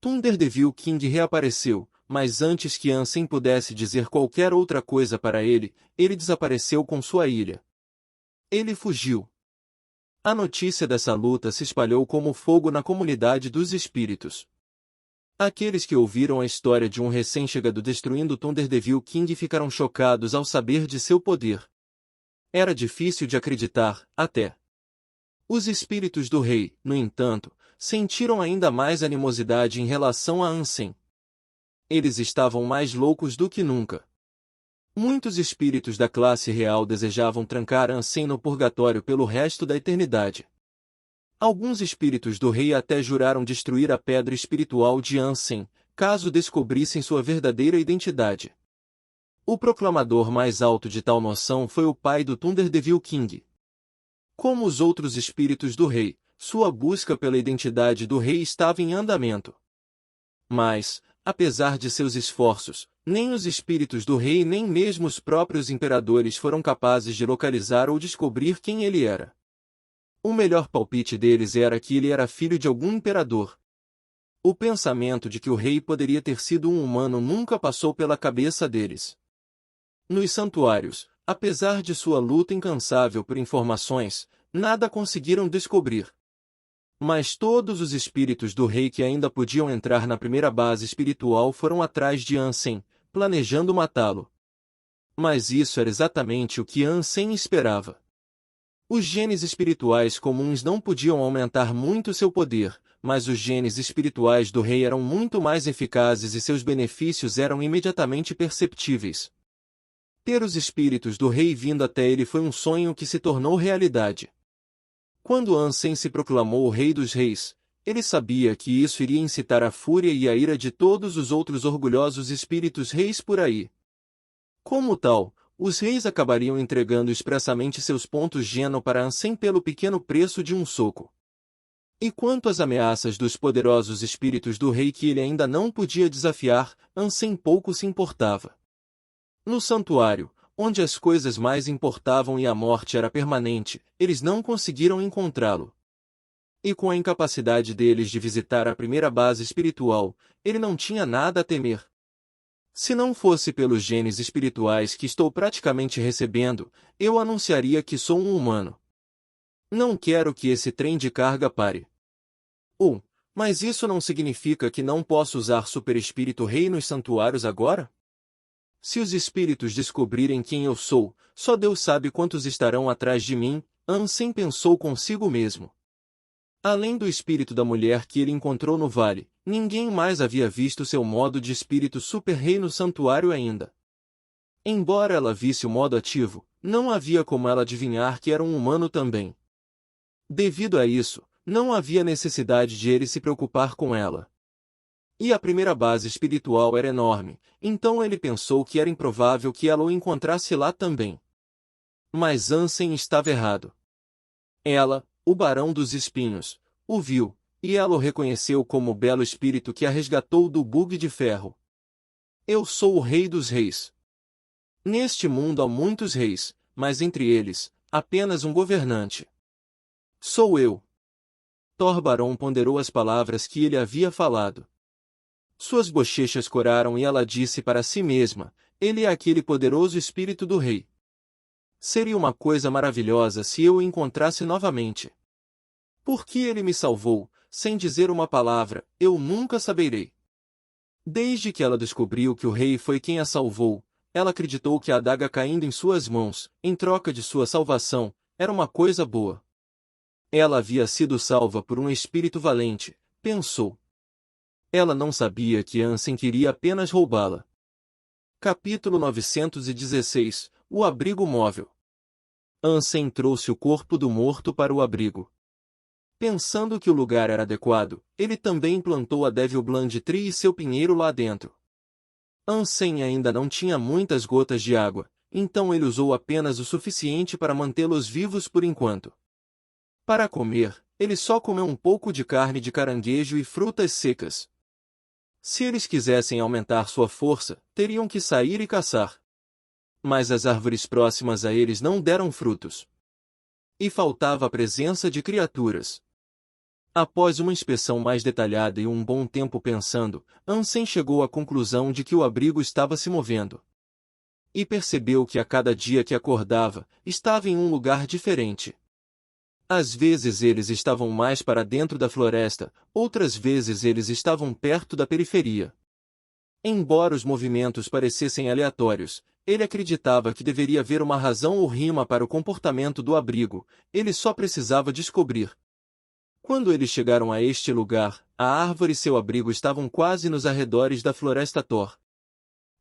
Thunderdevil King reapareceu, mas antes que Ansem pudesse dizer qualquer outra coisa para ele, ele desapareceu com sua ilha. Ele fugiu. A notícia dessa luta se espalhou como fogo na comunidade dos espíritos. Aqueles que ouviram a história de um recém-chegado destruindo Thunderdevil King ficaram chocados ao saber de seu poder. Era difícil de acreditar, até. Os espíritos do rei, no entanto, sentiram ainda mais animosidade em relação a Ansem. Eles estavam mais loucos do que nunca. Muitos espíritos da classe real desejavam trancar Ansem no purgatório pelo resto da eternidade. Alguns espíritos do rei até juraram destruir a pedra espiritual de Ansem, caso descobrissem sua verdadeira identidade. O proclamador mais alto de tal noção foi o pai do Thunderdevil King. Como os outros espíritos do rei, sua busca pela identidade do rei estava em andamento. Mas, apesar de seus esforços, nem os espíritos do rei nem mesmo os próprios imperadores foram capazes de localizar ou descobrir quem ele era. O melhor palpite deles era que ele era filho de algum imperador. O pensamento de que o rei poderia ter sido um humano nunca passou pela cabeça deles. Nos santuários, apesar de sua luta incansável por informações, nada conseguiram descobrir. Mas todos os espíritos do rei que ainda podiam entrar na primeira base espiritual foram atrás de Ansem, planejando matá-lo. Mas isso era exatamente o que Ansem esperava. Os genes espirituais comuns não podiam aumentar muito seu poder, mas os genes espirituais do rei eram muito mais eficazes e seus benefícios eram imediatamente perceptíveis. Ter os espíritos do rei vindo até ele foi um sonho que se tornou realidade. Quando Ansem se proclamou o Rei dos Reis, ele sabia que isso iria incitar a fúria e a ira de todos os outros orgulhosos espíritos reis por aí. Como tal, os reis acabariam entregando expressamente seus pontos Geno para Ansem pelo pequeno preço de um soco. E quanto às ameaças dos poderosos espíritos do rei que ele ainda não podia desafiar, Ansem pouco se importava. No santuário, onde as coisas mais importavam e a morte era permanente, eles não conseguiram encontrá-lo. E com a incapacidade deles de visitar a primeira base espiritual, ele não tinha nada a temer. Se não fosse pelos genes espirituais que estou praticamente recebendo, eu anunciaria que sou um humano. Não quero que esse trem de carga pare. Mas isso não significa que não posso usar Super-Espírito Rei nos santuários agora? Se os espíritos descobrirem quem eu sou, só Deus sabe quantos estarão atrás de mim, Ansem pensou consigo mesmo. Além do espírito da mulher que ele encontrou no vale, ninguém mais havia visto seu modo de espírito super-rei no santuário ainda. Embora ela visse o modo ativo, não havia como ela adivinhar que era um humano também. Devido a isso, não havia necessidade de ele se preocupar com ela. E a primeira base espiritual era enorme, então ele pensou que era improvável que ela o encontrasse lá também. Mas Ansem estava errado. Ela, o Barão dos Espinhos, o viu, e ela o reconheceu como o belo espírito que a resgatou do bug de ferro. Eu sou o Rei dos Reis. Neste mundo há muitos reis, mas entre eles, apenas um governante. Sou eu. Thor-Barão ponderou as palavras que ele havia falado. Suas bochechas coraram e ela disse para si mesma, ele é aquele poderoso espírito do rei. Seria uma coisa maravilhosa se eu o encontrasse novamente. Porque ele me salvou, sem dizer uma palavra, eu nunca saberei. Desde que ela descobriu que o rei foi quem a salvou, ela acreditou que a adaga caindo em suas mãos, em troca de sua salvação, era uma coisa boa. Ela havia sido salva por um espírito valente, pensou. Ela não sabia que Ansem queria apenas roubá-la. Capítulo 916 – O abrigo móvel. Ansem trouxe o corpo do morto para o abrigo. Pensando que o lugar era adequado, ele também plantou a Devil Blend Tree e seu pinheiro lá dentro. Ansem ainda não tinha muitas gotas de água, então ele usou apenas o suficiente para mantê-los vivos por enquanto. Para comer, ele só comeu um pouco de carne de caranguejo e frutas secas. Se eles quisessem aumentar sua força, teriam que sair e caçar. Mas as árvores próximas a eles não deram frutos. E faltava a presença de criaturas. Após uma inspeção mais detalhada e um bom tempo pensando, Ansem chegou à conclusão de que o abrigo estava se movendo. E percebeu que a cada dia que acordava, estava em um lugar diferente. Às vezes eles estavam mais para dentro da floresta, outras vezes eles estavam perto da periferia. Embora os movimentos parecessem aleatórios, ele acreditava que deveria haver uma razão ou rima para o comportamento do abrigo, ele só precisava descobrir. Quando eles chegaram a este lugar, a árvore e seu abrigo estavam quase nos arredores da floresta Thor.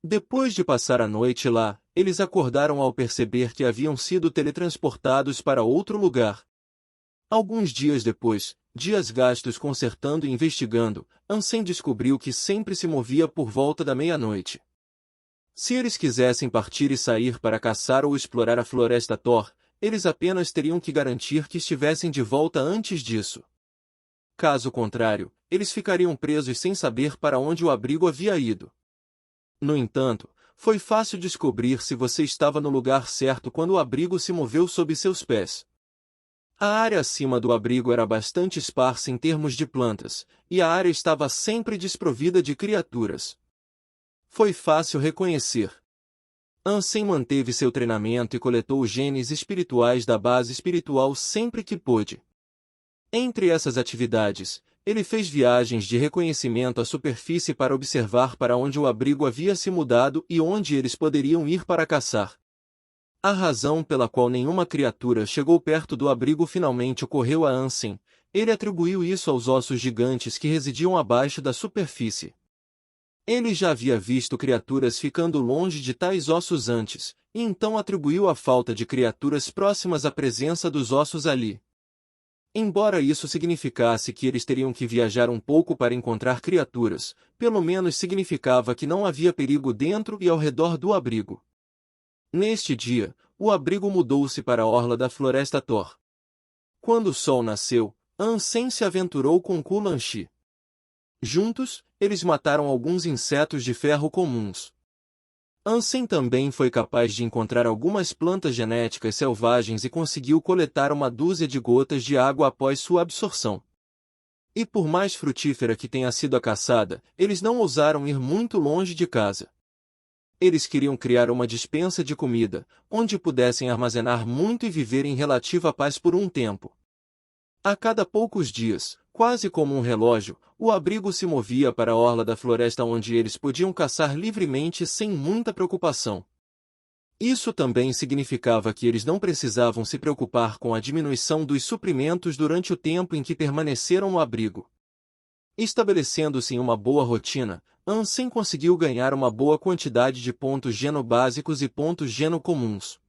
Depois de passar a noite lá, eles acordaram ao perceber que haviam sido teletransportados para outro lugar. Alguns dias depois, dias gastos consertando e investigando, Ansem descobriu que sempre se movia por volta da meia-noite. Se eles quisessem partir e sair para caçar ou explorar a floresta Thor, eles apenas teriam que garantir que estivessem de volta antes disso. Caso contrário, eles ficariam presos sem saber para onde o abrigo havia ido. No entanto, foi fácil descobrir se você estava no lugar certo quando o abrigo se moveu sob seus pés. A área acima do abrigo era bastante esparsa em termos de plantas, e a área estava sempre desprovida de criaturas. Foi fácil reconhecer. Ansem manteve seu treinamento e coletou os genes espirituais da base espiritual sempre que pôde. Entre essas atividades, ele fez viagens de reconhecimento à superfície para observar para onde o abrigo havia se mudado e onde eles poderiam ir para caçar. A razão pela qual nenhuma criatura chegou perto do abrigo finalmente ocorreu a Ansem. Ele atribuiu isso aos ossos gigantes que residiam abaixo da superfície. Ele já havia visto criaturas ficando longe de tais ossos antes, e então atribuiu a falta de criaturas próximas à presença dos ossos ali. Embora isso significasse que eles teriam que viajar um pouco para encontrar criaturas, pelo menos significava que não havia perigo dentro e ao redor do abrigo. Neste dia, o abrigo mudou-se para a orla da floresta Thor. Quando o sol nasceu, Ansem se aventurou com Kulanshi. Juntos, eles mataram alguns insetos de ferro comuns. Ansem também foi capaz de encontrar algumas plantas genéticas selvagens e conseguiu coletar uma dúzia de gotas de água após sua absorção. E por mais frutífera que tenha sido a caçada, eles não ousaram ir muito longe de casa. Eles queriam criar uma despensa de comida, onde pudessem armazenar muito e viver em relativa paz por um tempo. A cada poucos dias, quase como um relógio, o abrigo se movia para a orla da floresta onde eles podiam caçar livremente sem muita preocupação. Isso também significava que eles não precisavam se preocupar com a diminuição dos suprimentos durante o tempo em que permaneceram no abrigo. Estabelecendo-se em uma boa rotina, Ansem conseguiu ganhar uma boa quantidade de pontos geno básicos e pontos geno comuns.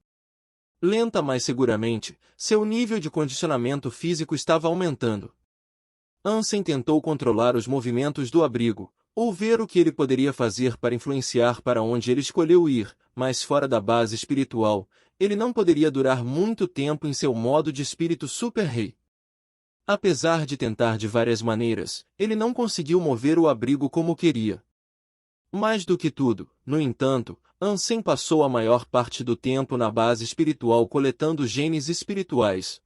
Lenta mas seguramente, seu nível de condicionamento físico estava aumentando. Ansem tentou controlar os movimentos do abrigo, ou ver o que ele poderia fazer para influenciar para onde ele escolheu ir, mas fora da base espiritual, ele não poderia durar muito tempo em seu modo de espírito super-rei. Apesar de tentar de várias maneiras, ele não conseguiu mover o abrigo como queria. Mais do que tudo, no entanto, Ansem passou a maior parte do tempo na base espiritual coletando genes espirituais.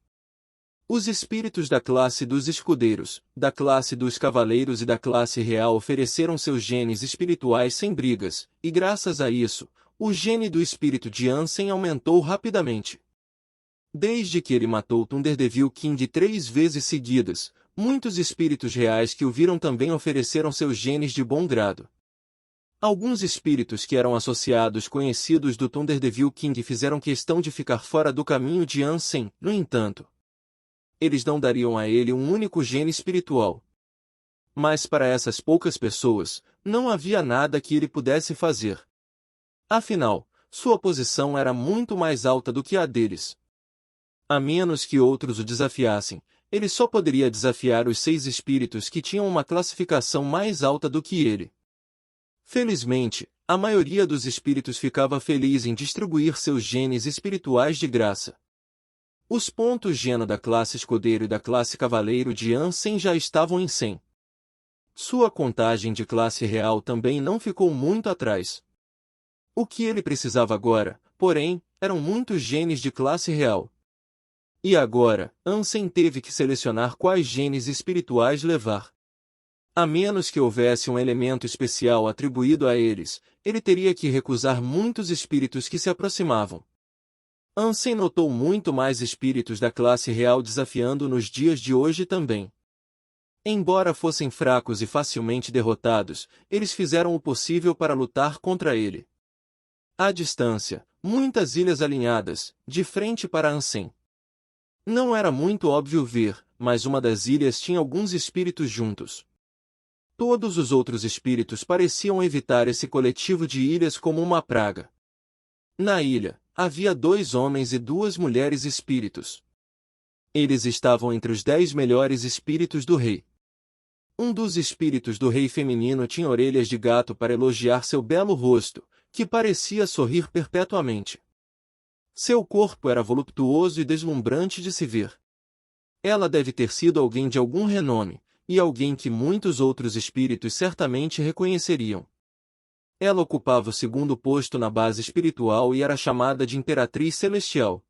Os espíritos da classe dos escudeiros, da classe dos cavaleiros e da classe real ofereceram seus genes espirituais sem brigas, e graças a isso, o gene do espírito de Ansem aumentou rapidamente. Desde que ele matou Thunderdevil King 3 vezes seguidas, muitos espíritos reais que o viram também ofereceram seus genes de bom grado. Alguns espíritos que eram associados conhecidos do Thunderdevil King fizeram questão de ficar fora do caminho de Ansem, no entanto. Eles não dariam a ele um único gene espiritual. Mas para essas poucas pessoas, não havia nada que ele pudesse fazer. Afinal, sua posição era muito mais alta do que a deles. A menos que outros o desafiassem, ele só poderia desafiar os 6 espíritos que tinham uma classificação mais alta do que ele. Felizmente, a maioria dos espíritos ficava feliz em distribuir seus genes espirituais de graça. Os pontos Geno da classe escudeiro e da classe cavaleiro de Ansem já estavam em 100. Sua contagem de classe real também não ficou muito atrás. O que ele precisava agora, porém, eram muitos genes de classe real. E agora, Ansem teve que selecionar quais genes espirituais levar. A menos que houvesse um elemento especial atribuído a eles, ele teria que recusar muitos espíritos que se aproximavam. Ansem notou muito mais espíritos da classe real desafiando nos dias de hoje também. Embora fossem fracos e facilmente derrotados, eles fizeram o possível para lutar contra ele. À distância, muitas ilhas alinhadas, de frente para Ansem. Não era muito óbvio ver, mas uma das ilhas tinha alguns espíritos juntos. Todos os outros espíritos pareciam evitar esse coletivo de ilhas como uma praga. Na ilha, havia 2 homens e 2 mulheres espíritos. Eles estavam entre os 10 melhores espíritos do rei. Um dos espíritos do rei feminino tinha orelhas de gato para elogiar seu belo rosto, que parecia sorrir perpetuamente. Seu corpo era voluptuoso e deslumbrante de se ver. Ela deve ter sido alguém de algum renome, e alguém que muitos outros espíritos certamente reconheceriam. Ela ocupava o 2º posto na base espiritual e era chamada de Imperatriz Celestial.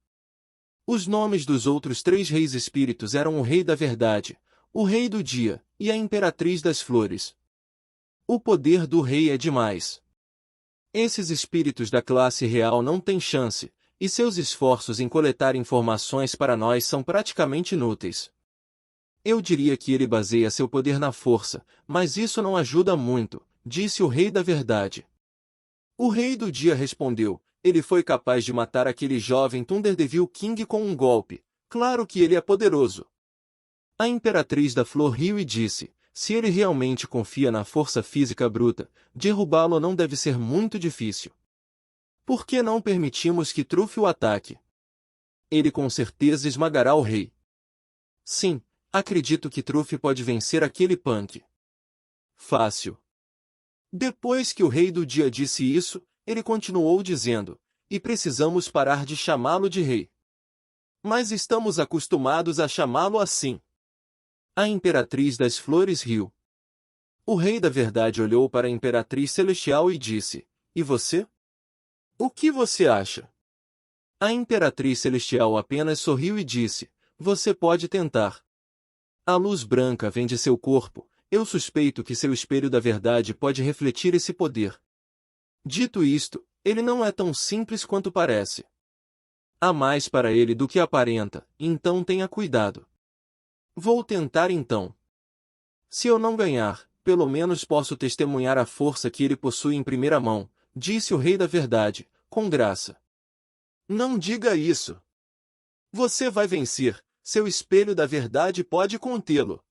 Os nomes dos outros 3 reis espíritos eram o Rei da Verdade, o Rei do Dia, e a Imperatriz das Flores. O poder do rei é demais. Esses espíritos da classe real não têm chance, e seus esforços em coletar informações para nós são praticamente inúteis. Eu diria que ele baseia seu poder na força, mas isso não ajuda muito, disse o Rei da Verdade. O Rei do Dia respondeu, ele foi capaz de matar aquele jovem Thunderdevil King com um golpe, claro que ele é poderoso. A Imperatriz da Flor riu e disse, se ele realmente confia na força física bruta, derrubá-lo não deve ser muito difícil. Por que não permitimos que Trufe o ataque? Ele com certeza esmagará o rei. Sim, acredito que Trufe pode vencer aquele punk. Fácil. Depois que o Rei do Dia disse isso, ele continuou dizendo, e precisamos parar de chamá-lo de rei. Mas estamos acostumados a chamá-lo assim. A Imperatriz das Flores riu. O Rei da Verdade olhou para a Imperatriz Celestial e disse, e você? O que você acha? A Imperatriz Celestial apenas sorriu e disse, você pode tentar. A luz branca vem de seu corpo, eu suspeito que seu espelho da verdade pode refletir esse poder. Dito isto, ele não é tão simples quanto parece. Há mais para ele do que aparenta, então tenha cuidado. Vou tentar então. Se eu não ganhar, pelo menos posso testemunhar a força que ele possui em primeira mão, disse o Rei da Verdade, com graça. Não diga isso. Você vai vencer, seu espelho da verdade pode contê-lo.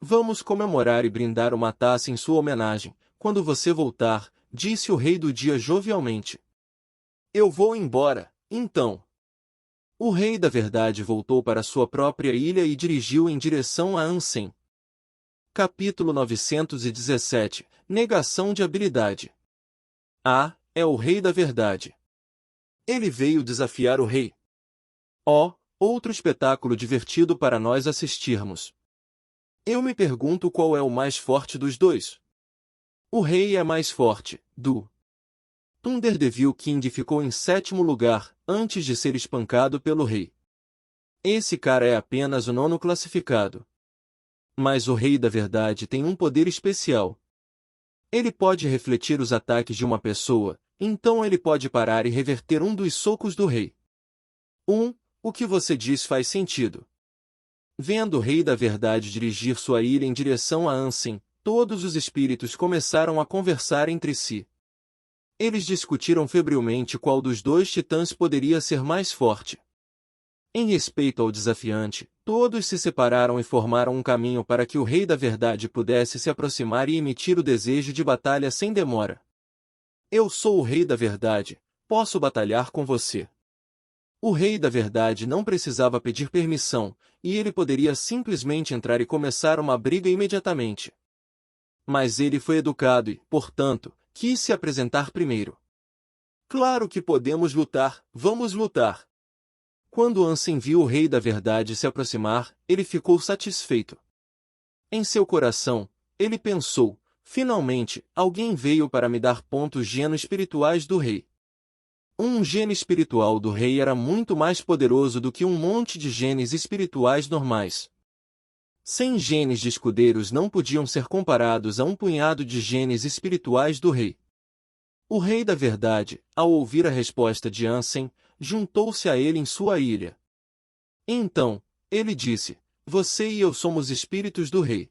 Vamos comemorar e brindar uma taça em sua homenagem, quando você voltar, disse o Rei do Dia jovialmente. Eu vou embora, então. O Rei da Verdade voltou para sua própria ilha e dirigiu em direção a Ansem. Capítulo 917 – Negação de habilidade. É o Rei da Verdade. Ele veio desafiar o Rei. Outro espetáculo divertido para nós assistirmos. Eu me pergunto qual é o mais forte dos dois. O Rei é mais forte, Thunder Devil King ficou em 7º lugar, antes de ser espancado pelo Rei. Esse cara é apenas o 9º classificado. Mas o Rei da Verdade tem um poder especial. Ele pode refletir os ataques de uma pessoa, então ele pode parar e reverter um dos socos do Rei. O que você diz faz sentido. Vendo o Rei da Verdade dirigir sua ilha em direção a Ansem, todos os espíritos começaram a conversar entre si. Eles discutiram febrilmente qual dos dois titãs poderia ser mais forte. Em respeito ao desafiante, todos se separaram e formaram um caminho para que o Rei da Verdade pudesse se aproximar e emitir o desejo de batalha sem demora. Eu sou o Rei da Verdade, posso batalhar com você. O Rei da Verdade não precisava pedir permissão, e ele poderia simplesmente entrar e começar uma briga imediatamente. Mas ele foi educado e, portanto, quis se apresentar primeiro. Claro que podemos lutar, vamos lutar. Quando Ansem viu o Rei da Verdade se aproximar, ele ficou satisfeito. Em seu coração, ele pensou, finalmente, alguém veio para me dar pontos geno espirituais do Rei. Um gene espiritual do Rei era muito mais poderoso do que um monte de genes espirituais normais. 100 genes de escudeiros não podiam ser comparados a um punhado de genes espirituais do Rei. O Rei da Verdade, ao ouvir a resposta de Ansem, juntou-se a ele em sua ilha. Então, ele disse, você e eu somos espíritos do Rei.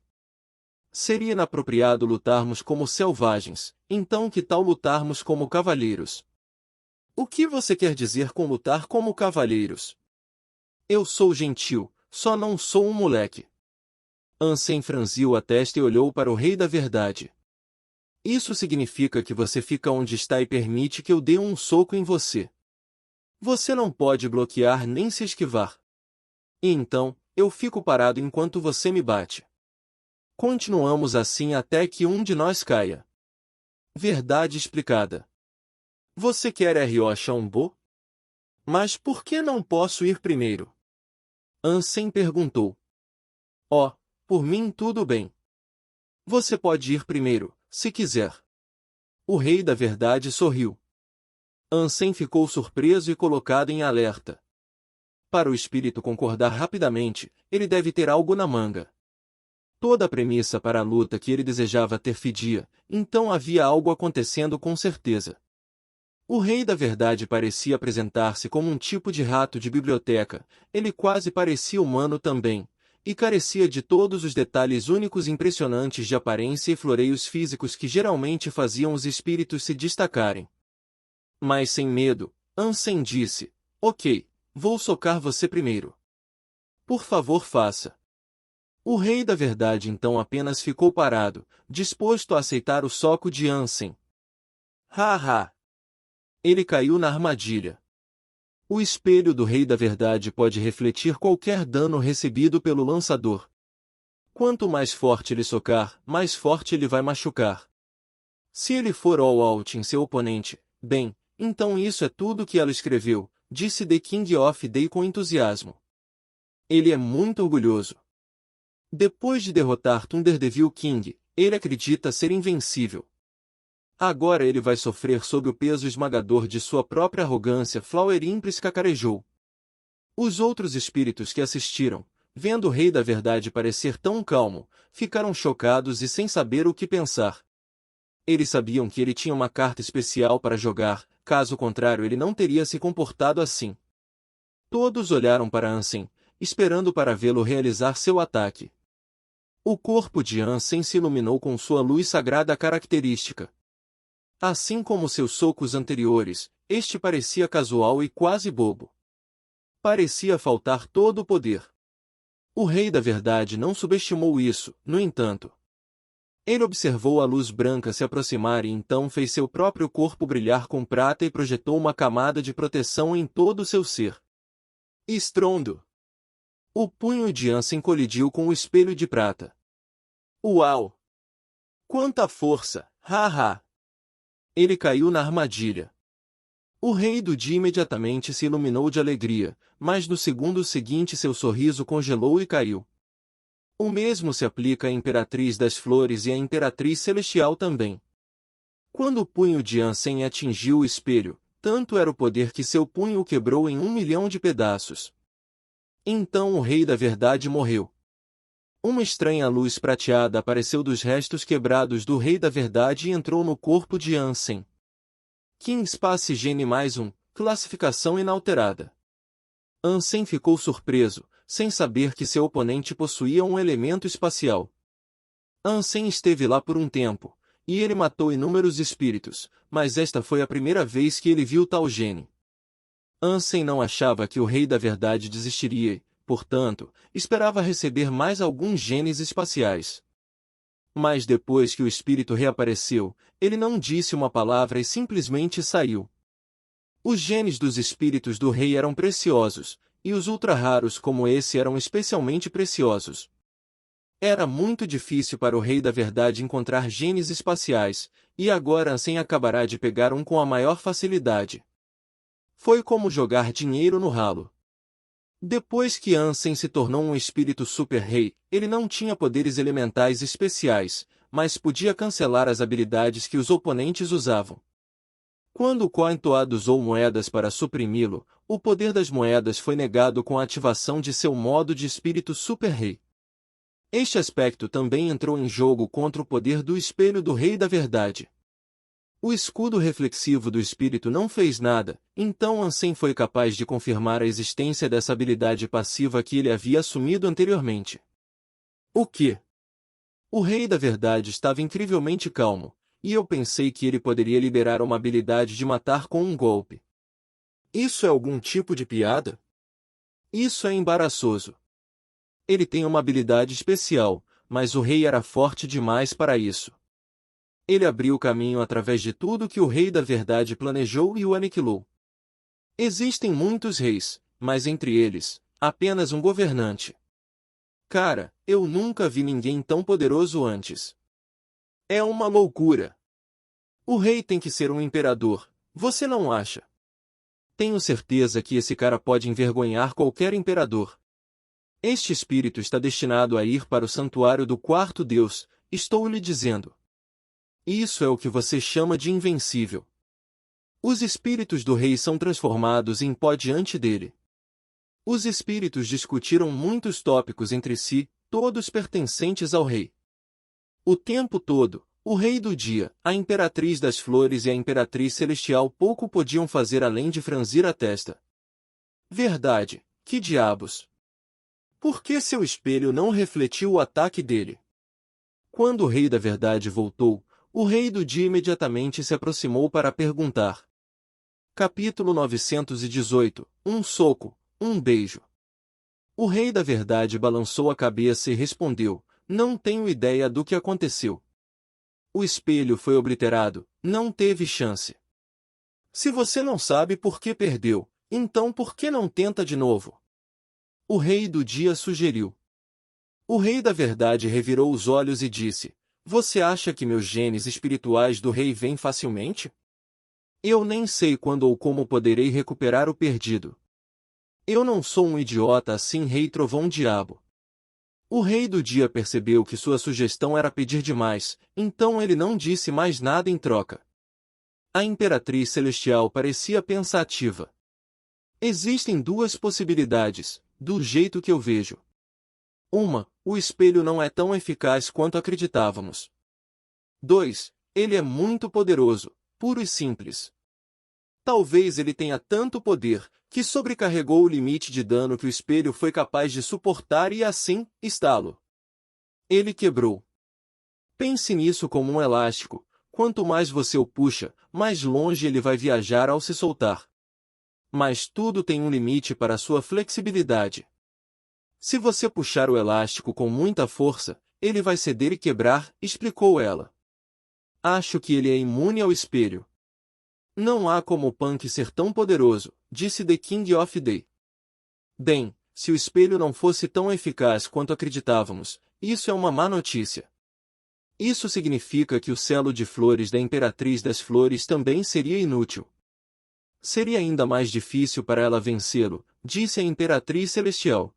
Seria inapropriado lutarmos como selvagens, então que tal lutarmos como cavalheiros? O que você quer dizer com lutar como cavalheiros? Eu sou gentil, só não sou um moleque. Ansem franziu a testa e olhou para o Rei da Verdade. Isso significa que você fica onde está e permite que eu dê um soco em você. Você não pode bloquear nem se esquivar. E então, eu fico parado enquanto você me bate. Continuamos assim até que um de nós caia. Verdade explicada. Você quer Ryo-Shunbo? Mas por que não posso ir primeiro? Ansem perguntou. Por mim tudo bem. Você pode ir primeiro, se quiser. O Rei da Verdade sorriu. Ansem ficou surpreso e colocado em alerta. Para o espírito concordar rapidamente, ele deve ter algo na manga. Toda a premissa para a luta que ele desejava ter fedia, então havia algo acontecendo com certeza. O Rei da Verdade parecia apresentar-se como um tipo de rato de biblioteca, ele quase parecia humano também, e carecia de todos os detalhes únicos e impressionantes de aparência e floreios físicos que geralmente faziam os espíritos se destacarem. Mas sem medo, Ansem disse, ok, vou socar você primeiro. Por favor faça. O Rei da Verdade então apenas ficou parado, disposto a aceitar o soco de Ansem. Ele caiu na armadilha. O espelho do Rei da Verdade pode refletir qualquer dano recebido pelo lançador. Quanto mais forte ele socar, mais forte ele vai machucar. Se ele for all out em seu oponente, bem, então isso é tudo que ela escreveu, disse The King of Day com entusiasmo. Ele é muito orgulhoso. Depois de derrotar Thunder Devil King, ele acredita ser invencível. Agora ele vai sofrer sob o peso esmagador de sua própria arrogância. Flower Impris cacarejou. Os outros espíritos que assistiram, vendo o Rei da Verdade parecer tão calmo, ficaram chocados e sem saber o que pensar. Eles sabiam que ele tinha uma carta especial para jogar, caso contrário ele não teria se comportado assim. Todos olharam para Ansem, esperando para vê-lo realizar seu ataque. O corpo de Ansem se iluminou com sua luz sagrada característica. Assim como seus socos anteriores, este parecia casual e quase bobo. Parecia faltar todo o poder. O Rei da Verdade não subestimou isso, no entanto. Ele observou a luz branca se aproximar e então fez seu próprio corpo brilhar com prata e projetou uma camada de proteção em todo o seu ser. Estrondo! O punho de Ansem colidiu com o espelho de prata. Uau! Quanta força! Haha! Ele caiu na armadilha. O rei do dia imediatamente se iluminou de alegria, mas no segundo seguinte seu sorriso congelou e caiu. O mesmo se aplica à Imperatriz das Flores e à Imperatriz Celestial também. Quando o punho de Ansem atingiu o espelho, tanto era o poder que seu punho o quebrou em 1.000.000 de pedaços. Então o Rei da Verdade morreu. Uma estranha luz prateada apareceu dos restos quebrados do Rei da Verdade e entrou no corpo de Ansem. King Space Gene mais um, classificação inalterada. Ansem ficou surpreso, sem saber que seu oponente possuía um elemento espacial. Ansem esteve lá por um tempo, e ele matou inúmeros espíritos, mas esta foi a primeira vez que ele viu tal gene. Ansem não achava que o Rei da Verdade desistiria e, portanto, esperava receber mais alguns genes espaciais. Mas depois que o espírito reapareceu, ele não disse uma palavra e simplesmente saiu. Os genes dos espíritos do rei eram preciosos, e os ultra-raros como esse eram especialmente preciosos. Era muito difícil para o Rei da Verdade encontrar genes espaciais, e agora Ansem acabará de pegar um com a maior facilidade. Foi como jogar dinheiro no ralo. Depois que Ansem se tornou um espírito super-rei, ele não tinha poderes elementais especiais, mas podia cancelar as habilidades que os oponentes usavam. Quando o Cointoad usou moedas para suprimi-lo, o poder das moedas foi negado com a ativação de seu modo de espírito super-rei. Este aspecto também entrou em jogo contra o poder do espelho do Rei da Verdade. O escudo reflexivo do espírito não fez nada, então Ansem foi capaz de confirmar a existência dessa habilidade passiva que ele havia assumido anteriormente. O quê? O Rei da Verdade estava incrivelmente calmo, e eu pensei que ele poderia liberar uma habilidade de matar com um golpe. Isso é algum tipo de piada? Isso é embaraçoso. Ele tem uma habilidade especial, mas o rei era forte demais para isso. Ele abriu caminho através de tudo que o Rei da Verdade planejou e o aniquilou. Existem muitos reis, mas entre eles, apenas um governante. Cara, eu nunca vi ninguém tão poderoso antes. É uma loucura. O rei tem que ser um imperador, você não acha? Tenho certeza que esse cara pode envergonhar qualquer imperador. Este espírito está destinado a ir para o santuário do quarto Deus, estou lhe dizendo. Isso é o que você chama de invencível. Os espíritos do rei são transformados em pó diante dele. Os espíritos discutiram muitos tópicos entre si, todos pertencentes ao rei. O tempo todo, o rei do dia, a imperatriz das flores e a imperatriz celestial pouco podiam fazer além de franzir a testa. Verdade, que diabos! Por que seu espelho não refletiu o ataque dele? Quando o Rei da Verdade voltou, o Rei do Dia imediatamente se aproximou para perguntar. Capítulo 918, um soco, um beijo. O Rei da Verdade balançou a cabeça e respondeu, não tenho ideia do que aconteceu. O espelho foi obliterado, não teve chance. Se você não sabe por que perdeu, então por que não tenta de novo? O Rei do Dia sugeriu. O Rei da Verdade revirou os olhos e disse, você acha que meus genes espirituais do rei vêm facilmente? Eu nem sei quando ou como poderei recuperar o perdido. Eu não sou um idiota assim, Rei Trovão Diabo. O Rei do Dia percebeu que sua sugestão era pedir demais, então ele não disse mais nada em troca. A Imperatriz Celestial parecia pensativa. Existem duas possibilidades, do jeito que eu vejo. Uma, o espelho não é tão eficaz quanto acreditávamos. 2. Ele é muito poderoso, puro e simples. Talvez ele tenha tanto poder, que sobrecarregou o limite de dano que o espelho foi capaz de suportar e assim, estalo. Ele quebrou. Pense nisso como um elástico, quanto mais você o puxa, mais longe ele vai viajar ao se soltar. Mas tudo tem um limite para sua flexibilidade. Se você puxar o elástico com muita força, ele vai ceder e quebrar, explicou ela. Acho que ele é imune ao espelho. Não há como o Punk ser tão poderoso, disse The King of Day. Bem, se o espelho não fosse tão eficaz quanto acreditávamos, isso é uma má notícia. Isso significa que o selo de flores da Imperatriz das Flores também seria inútil. Seria ainda mais difícil para ela vencê-lo, disse a Imperatriz Celestial.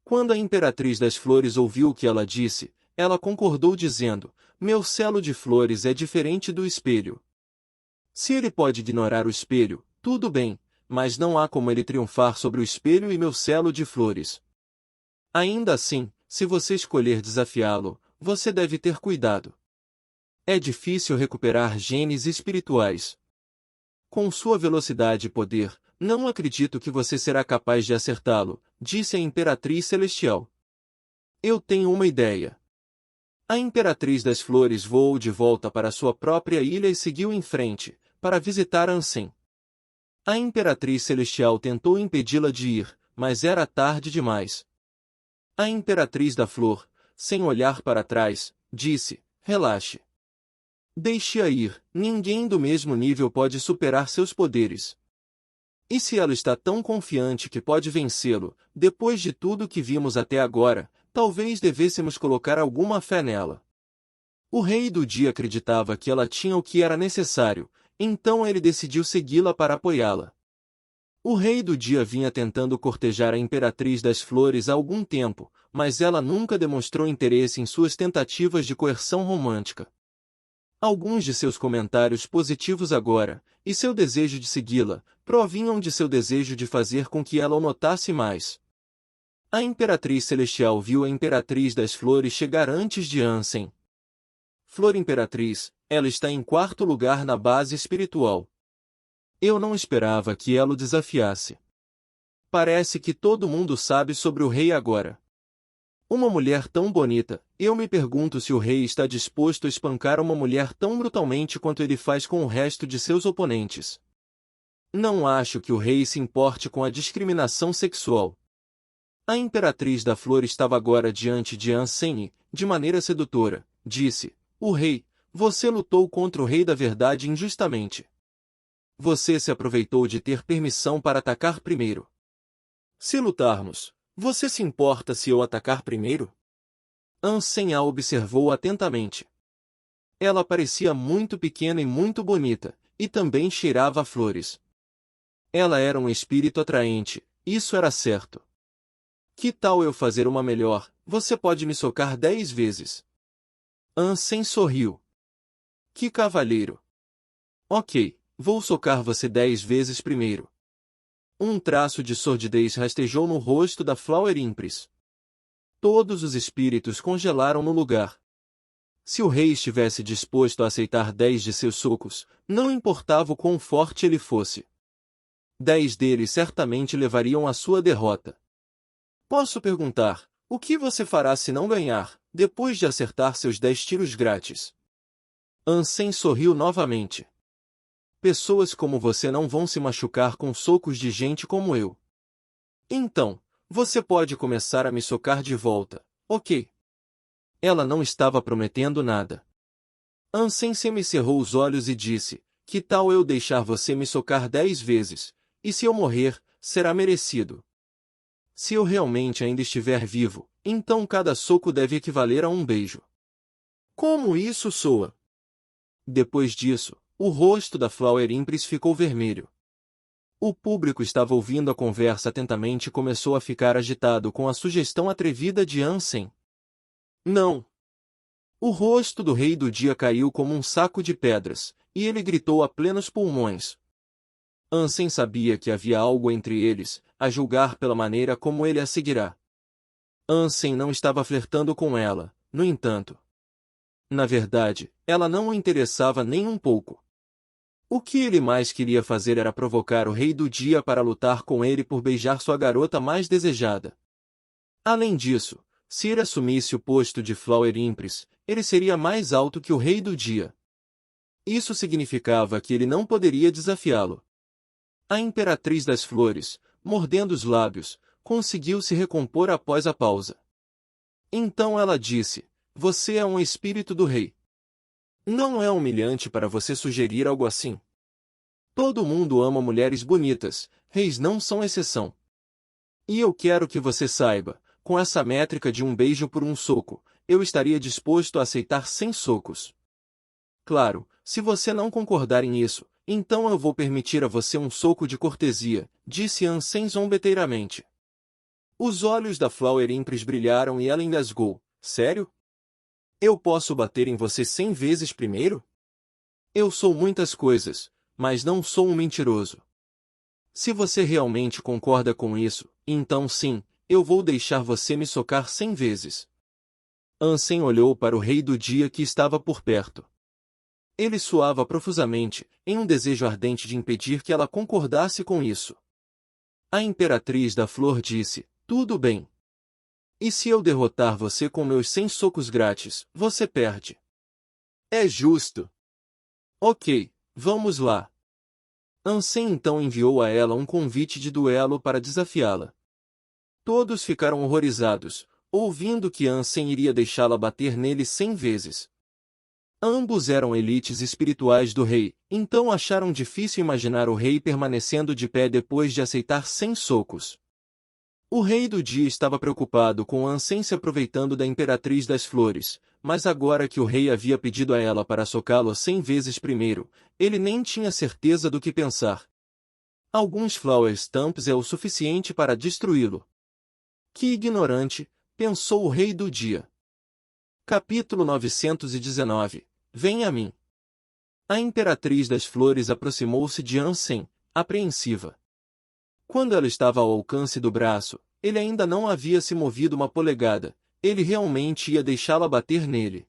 Quando a Imperatriz das Flores ouviu o que ela disse, ela concordou dizendo: meu selo de flores é diferente do espelho. Se ele pode ignorar o espelho, tudo bem, mas não há como ele triunfar sobre o espelho e meu selo de flores. Ainda assim, se você escolher desafiá-lo, você deve ter cuidado. É difícil recuperar genes espirituais. Com sua velocidade e poder, não acredito que você será capaz de acertá-lo, disse a Imperatriz Celestial. Eu tenho uma ideia. A Imperatriz das Flores voou de volta para sua própria ilha e seguiu em frente, para visitar Ansem. A Imperatriz Celestial tentou impedi-la de ir, mas era tarde demais. A Imperatriz da Flor, sem olhar para trás, disse: relaxe. Deixe-a ir, ninguém do mesmo nível pode superar seus poderes. E se ela está tão confiante que pode vencê-lo, depois de tudo que vimos até agora, talvez devêssemos colocar alguma fé nela. O Rei do Dia acreditava que ela tinha o que era necessário, então ele decidiu segui-la para apoiá-la. O Rei do Dia vinha tentando cortejar a Imperatriz das Flores há algum tempo, mas ela nunca demonstrou interesse em suas tentativas de coerção romântica. Alguns de seus comentários positivos agora, e seu desejo de segui-la, provinham de seu desejo de fazer com que ela o notasse mais. A Imperatriz Celestial viu a Imperatriz das Flores chegar antes de Ansem. Flor Imperatriz, ela está em quarto lugar na base espiritual. Eu não esperava que ela o desafiasse. Parece que todo mundo sabe sobre o rei agora. Uma mulher tão bonita, eu me pergunto se o rei está disposto a espancar uma mulher tão brutalmente quanto ele faz com o resto de seus oponentes. Não acho que o rei se importe com a discriminação sexual. A Imperatriz da Flor estava agora diante de Ansem e, de maneira sedutora, disse: o rei, você lutou contra o rei da verdade injustamente. Você se aproveitou de ter permissão para atacar primeiro. Se lutarmos, você se importa se eu atacar primeiro? Ansem a observou atentamente. Ela parecia muito pequena e muito bonita, e também cheirava a flores. Ela era um espírito atraente, isso era certo. Que tal eu fazer uma melhor? Você pode me socar 10 vezes. Ansem sorriu. Que cavalheiro! Ok, vou socar você 10 vezes primeiro. Um traço de sordidez rastejou no rosto da Flower Impris. Todos os espíritos congelaram no lugar. Se o rei estivesse disposto a aceitar 10 de seus socos, não importava o quão forte ele fosse. 10 deles certamente levariam à sua derrota. Posso perguntar, o que você fará se não ganhar, depois de acertar seus 10 tiros grátis? Ansem sorriu novamente. Pessoas como você não vão se machucar com socos de gente como eu. Então, você pode começar a me socar de volta, ok? Ela não estava prometendo nada. Ansem semicerrou os olhos e disse: que tal eu deixar você me socar 10 vezes, e se eu morrer, será merecido. Se eu realmente ainda estiver vivo, então cada soco deve equivaler a um beijo. Como isso soa? Depois disso, o rosto da Flower Impris ficou vermelho. O público estava ouvindo a conversa atentamente e começou a ficar agitado com a sugestão atrevida de Ansem. Não! O rosto do Rei do Dia caiu como um saco de pedras, e ele gritou a plenos pulmões. Ansem sabia que havia algo entre eles, a julgar pela maneira como ele a seguirá. Ansem não estava flertando com ela, no entanto. Na verdade, ela não o interessava nem um pouco. O que ele mais queria fazer era provocar o Rei do Dia para lutar com ele por beijar sua garota mais desejada. Além disso, se ele assumisse o posto de Flower Impris, ele seria mais alto que o Rei do Dia. Isso significava que ele não poderia desafiá-lo. A Imperatriz das Flores, mordendo os lábios, conseguiu se recompor após a pausa. Então ela disse: você é um espírito do rei. Não é humilhante para você sugerir algo assim? Todo mundo ama mulheres bonitas, reis não são exceção. E eu quero que você saiba, com essa métrica de um beijo por um soco, eu estaria disposto a aceitar 100 socos. Claro, se você não concordar em isso, então eu vou permitir a você um soco de cortesia, disse Ansem zombeteiramente. Os olhos da Flower Empress brilharam e ela engasgou. Sério? Eu posso bater em você 100 vezes primeiro? Eu sou muitas coisas, mas não sou um mentiroso. Se você realmente concorda com isso, então sim, eu vou deixar você me socar 100 vezes. Ansem olhou para o rei do dia que estava por perto. Ele suava profusamente, em um desejo ardente de impedir que ela concordasse com isso. A imperatriz da flor disse, tudo bem. E se eu derrotar você com meus 100 socos grátis, você perde. É justo. Ok, vamos lá. Ansem então enviou a ela um convite de duelo para desafiá-la. Todos ficaram horrorizados, ouvindo que Ansem iria deixá-la bater nele 100 vezes. Ambos eram elites espirituais do rei, então acharam difícil imaginar o rei permanecendo de pé depois de aceitar 100 socos. O rei do dia estava preocupado com Ansem se aproveitando da imperatriz das flores, mas agora que o rei havia pedido a ela para socá-lo 100 vezes primeiro, ele nem tinha certeza do que pensar. Alguns Flower Stamps é o suficiente para destruí-lo. Que ignorante, pensou o rei do dia. Capítulo 919. Vem a mim. A imperatriz das flores aproximou-se de Ansem, apreensiva. Quando ela estava ao alcance do braço, ele ainda não havia se movido uma polegada, ele realmente ia deixá-la bater nele.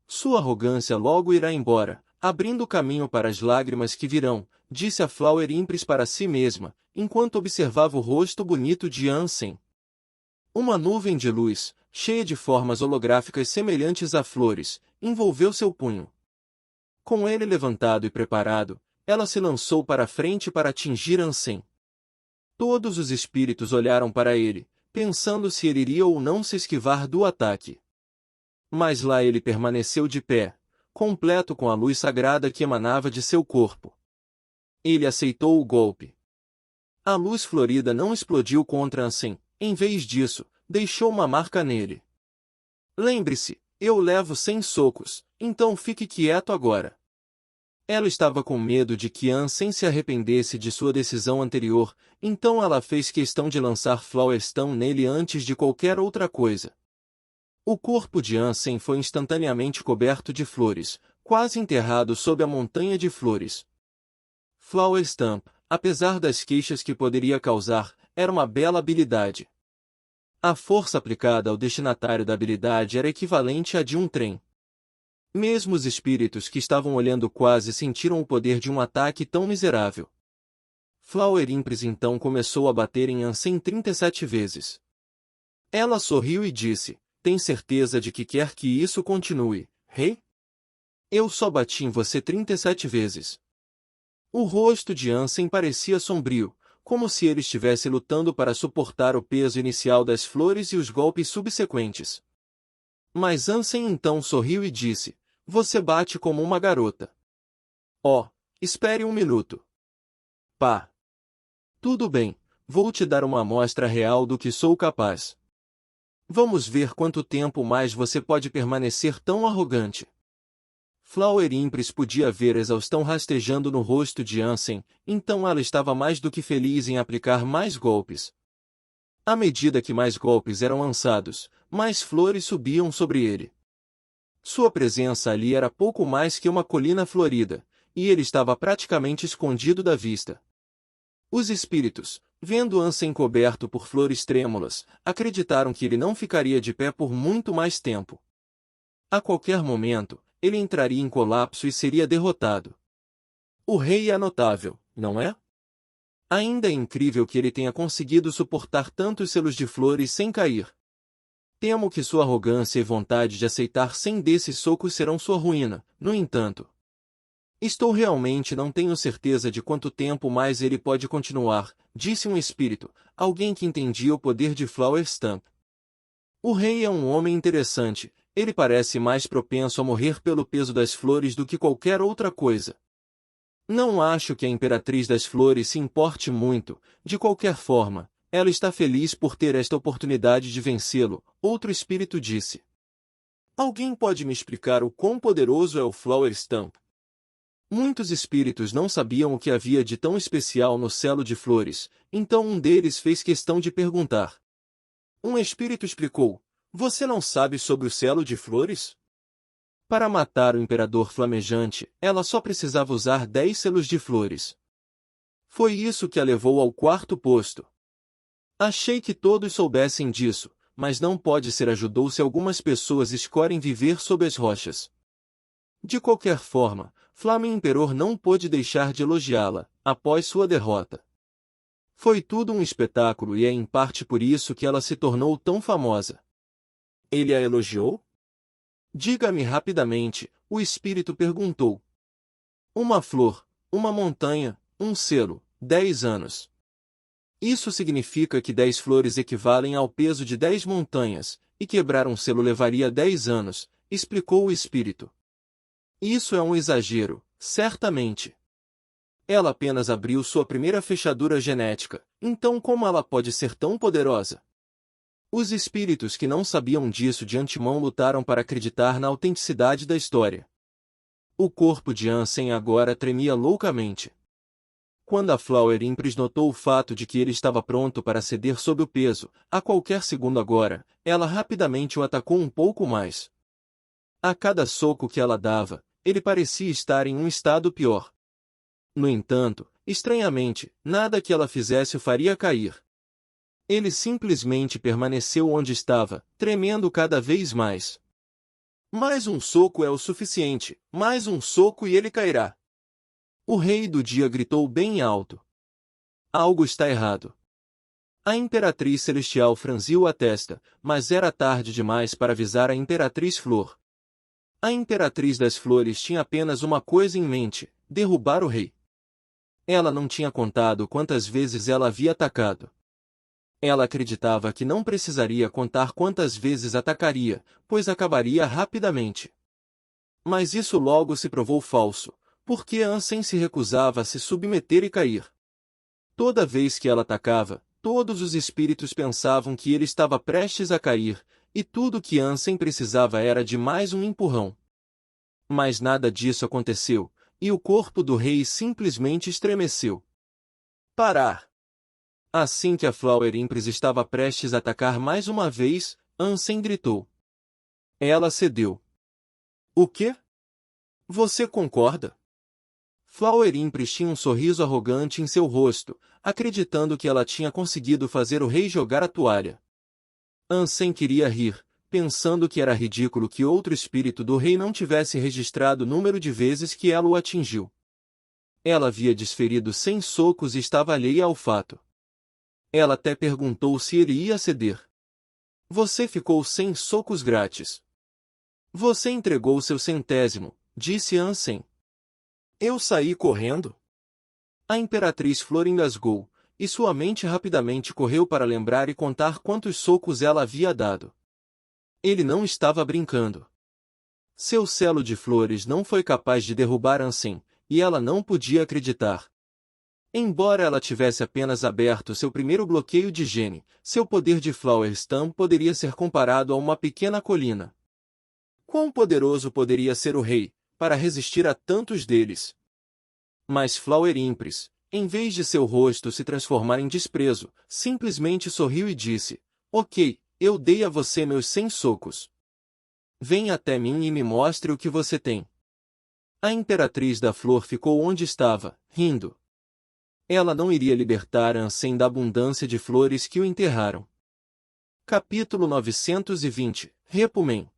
Sua arrogância logo irá embora, abrindo caminho para as lágrimas que virão, disse a Flower Empress para si mesma, enquanto observava o rosto bonito de Ansem. Uma nuvem de luz, cheia de formas holográficas semelhantes a flores, envolveu seu punho. Com ele levantado e preparado, ela se lançou para a frente para atingir Ansem. Todos os espíritos olharam para ele, pensando se ele iria ou não se esquivar do ataque. Mas lá ele permaneceu de pé, completo com a luz sagrada que emanava de seu corpo. Ele aceitou o golpe. A luz florida não explodiu contra Ansem, em vez disso, deixou uma marca nele. Lembre-se, eu levo 100 socos, então fique quieto agora. Ela estava com medo de que Ansem se arrependesse de sua decisão anterior, então ela fez questão de lançar Flower Stone nele antes de qualquer outra coisa. O corpo de Ansem foi instantaneamente coberto de flores, quase enterrado sob a montanha de flores. Flower Stamp, apesar das queixas que poderia causar, era uma bela habilidade. A força aplicada ao destinatário da habilidade era equivalente à de um trem. Mesmo os espíritos que estavam olhando quase sentiram o poder de um ataque tão miserável. Flower Empress então começou a bater em Ansem 37 vezes. Ela sorriu e disse, tem certeza de que quer que isso continue, rei? Eu só bati em você 37 vezes. O rosto de Ansem parecia sombrio, como se ele estivesse lutando para suportar o peso inicial das flores e os golpes subsequentes. Mas Ansem então sorriu e disse, você bate como uma garota. Oh, espere um minuto. Pá. Tudo bem, vou te dar uma amostra real do que sou capaz. Vamos ver quanto tempo mais você pode permanecer tão arrogante. Flower Empress podia ver exaustão rastejando no rosto de Ansem, então ela estava mais do que feliz em aplicar mais golpes. À medida que mais golpes eram lançados, mais flores subiam sobre ele. Sua presença ali era pouco mais que uma colina florida, e ele estava praticamente escondido da vista. Os espíritos, vendo Ansem coberto por flores trêmulas, acreditaram que ele não ficaria de pé por muito mais tempo. A qualquer momento, ele entraria em colapso e seria derrotado. O rei é notável, não é? Ainda é incrível que ele tenha conseguido suportar tantos selos de flores sem cair. Temo que sua arrogância e vontade de aceitar 100 desses socos serão sua ruína, no entanto. Realmente não tenho certeza de quanto tempo mais ele pode continuar, disse um espírito, alguém que entendia o poder de Flower Stamp. O rei é um homem interessante, ele parece mais propenso a morrer pelo peso das flores do que qualquer outra coisa. Não acho que a imperatriz das flores se importe muito, de qualquer forma, Ela está feliz por ter esta oportunidade de vencê-lo, outro espírito disse. Alguém pode me explicar o quão poderoso é o Flower Stamp? Muitos espíritos não sabiam o que havia de tão especial no selo de flores, então um deles fez questão de perguntar. Um espírito explicou, você não sabe sobre o selo de flores? Para matar o imperador flamejante, ela só precisava usar 10 selos de flores. Foi isso que a levou ao quarto posto. Achei que todos soubessem disso, mas não pode ser ajudou se algumas pessoas escolhem viver sob as rochas. De qualquer forma, Flame Imperor não pôde deixar de elogiá-la, após sua derrota. Foi tudo um espetáculo e é em parte por isso que ela se tornou tão famosa. Ele a elogiou? Diga-me rapidamente, o espírito perguntou. Uma flor, uma montanha, um selo, 10 anos. Isso significa que 10 flores equivalem ao peso de 10 montanhas, e quebrar um selo levaria 10 anos, explicou o espírito. Isso é um exagero, certamente. Ela apenas abriu sua primeira fechadura genética, então como ela pode ser tão poderosa? Os espíritos que não sabiam disso de antemão lutaram para acreditar na autenticidade da história. O corpo de Ansem agora tremia loucamente. Quando a Flower Impris notou o fato de que ele estava pronto para ceder sob o peso, a qualquer segundo agora, ela rapidamente o atacou um pouco mais. A cada soco que ela dava, ele parecia estar em um estado pior. No entanto, estranhamente, nada que ela fizesse o faria cair. Ele simplesmente permaneceu onde estava, tremendo cada vez mais. Mais um soco é o suficiente, mais um soco e ele cairá. O rei do dia gritou bem alto. Algo está errado. A Imperatriz Celestial franziu a testa, mas era tarde demais para avisar a Imperatriz Flor. A Imperatriz das Flores tinha apenas uma coisa em mente, derrubar o rei. Ela não tinha contado quantas vezes ela havia atacado. Ela acreditava que não precisaria contar quantas vezes atacaria, pois acabaria rapidamente. Mas isso logo se provou falso, porque Ansem se recusava a se submeter e cair. Toda vez que ela atacava, todos os espíritos pensavam que ele estava prestes a cair, e tudo que Ansem precisava era de mais um empurrão. Mas nada disso aconteceu, e o corpo do rei simplesmente estremeceu. Parar! Assim que a Flower Impris estava prestes a atacar mais uma vez, Ansem gritou. Ela cedeu. O quê? Você concorda? Flower Impris tinha um sorriso arrogante em seu rosto, acreditando que ela tinha conseguido fazer o rei jogar a toalha. Ansem queria rir, pensando que era ridículo que outro espírito do rei não tivesse registrado o número de vezes que ela o atingiu. Ela havia desferido 100 socos e estava alheia ao fato. Ela até perguntou se ele ia ceder. Você ficou 100 socos grátis. Você entregou seu centésimo, disse Ansem. Eu saí correndo? A Imperatriz Flor engasgou, e sua mente rapidamente correu para lembrar e contar quantos socos ela havia dado. Ele não estava brincando. Seu selo de flores não foi capaz de derrubar Ansem, e ela não podia acreditar. Embora ela tivesse apenas aberto seu primeiro bloqueio de gene, seu poder de Flower Stamp poderia ser comparado a uma pequena colina. Quão poderoso poderia ser o rei, para resistir a tantos deles? Mas Flower Impris, em vez de seu rosto se transformar em desprezo, simplesmente sorriu e disse, ok, eu dei a você meus 100 socos. Venha até mim e me mostre o que você tem. A Imperatriz da Flor ficou onde estava, rindo. Ela não iria libertar Ansem da abundância de flores que o enterraram. Capítulo 920, Repumen.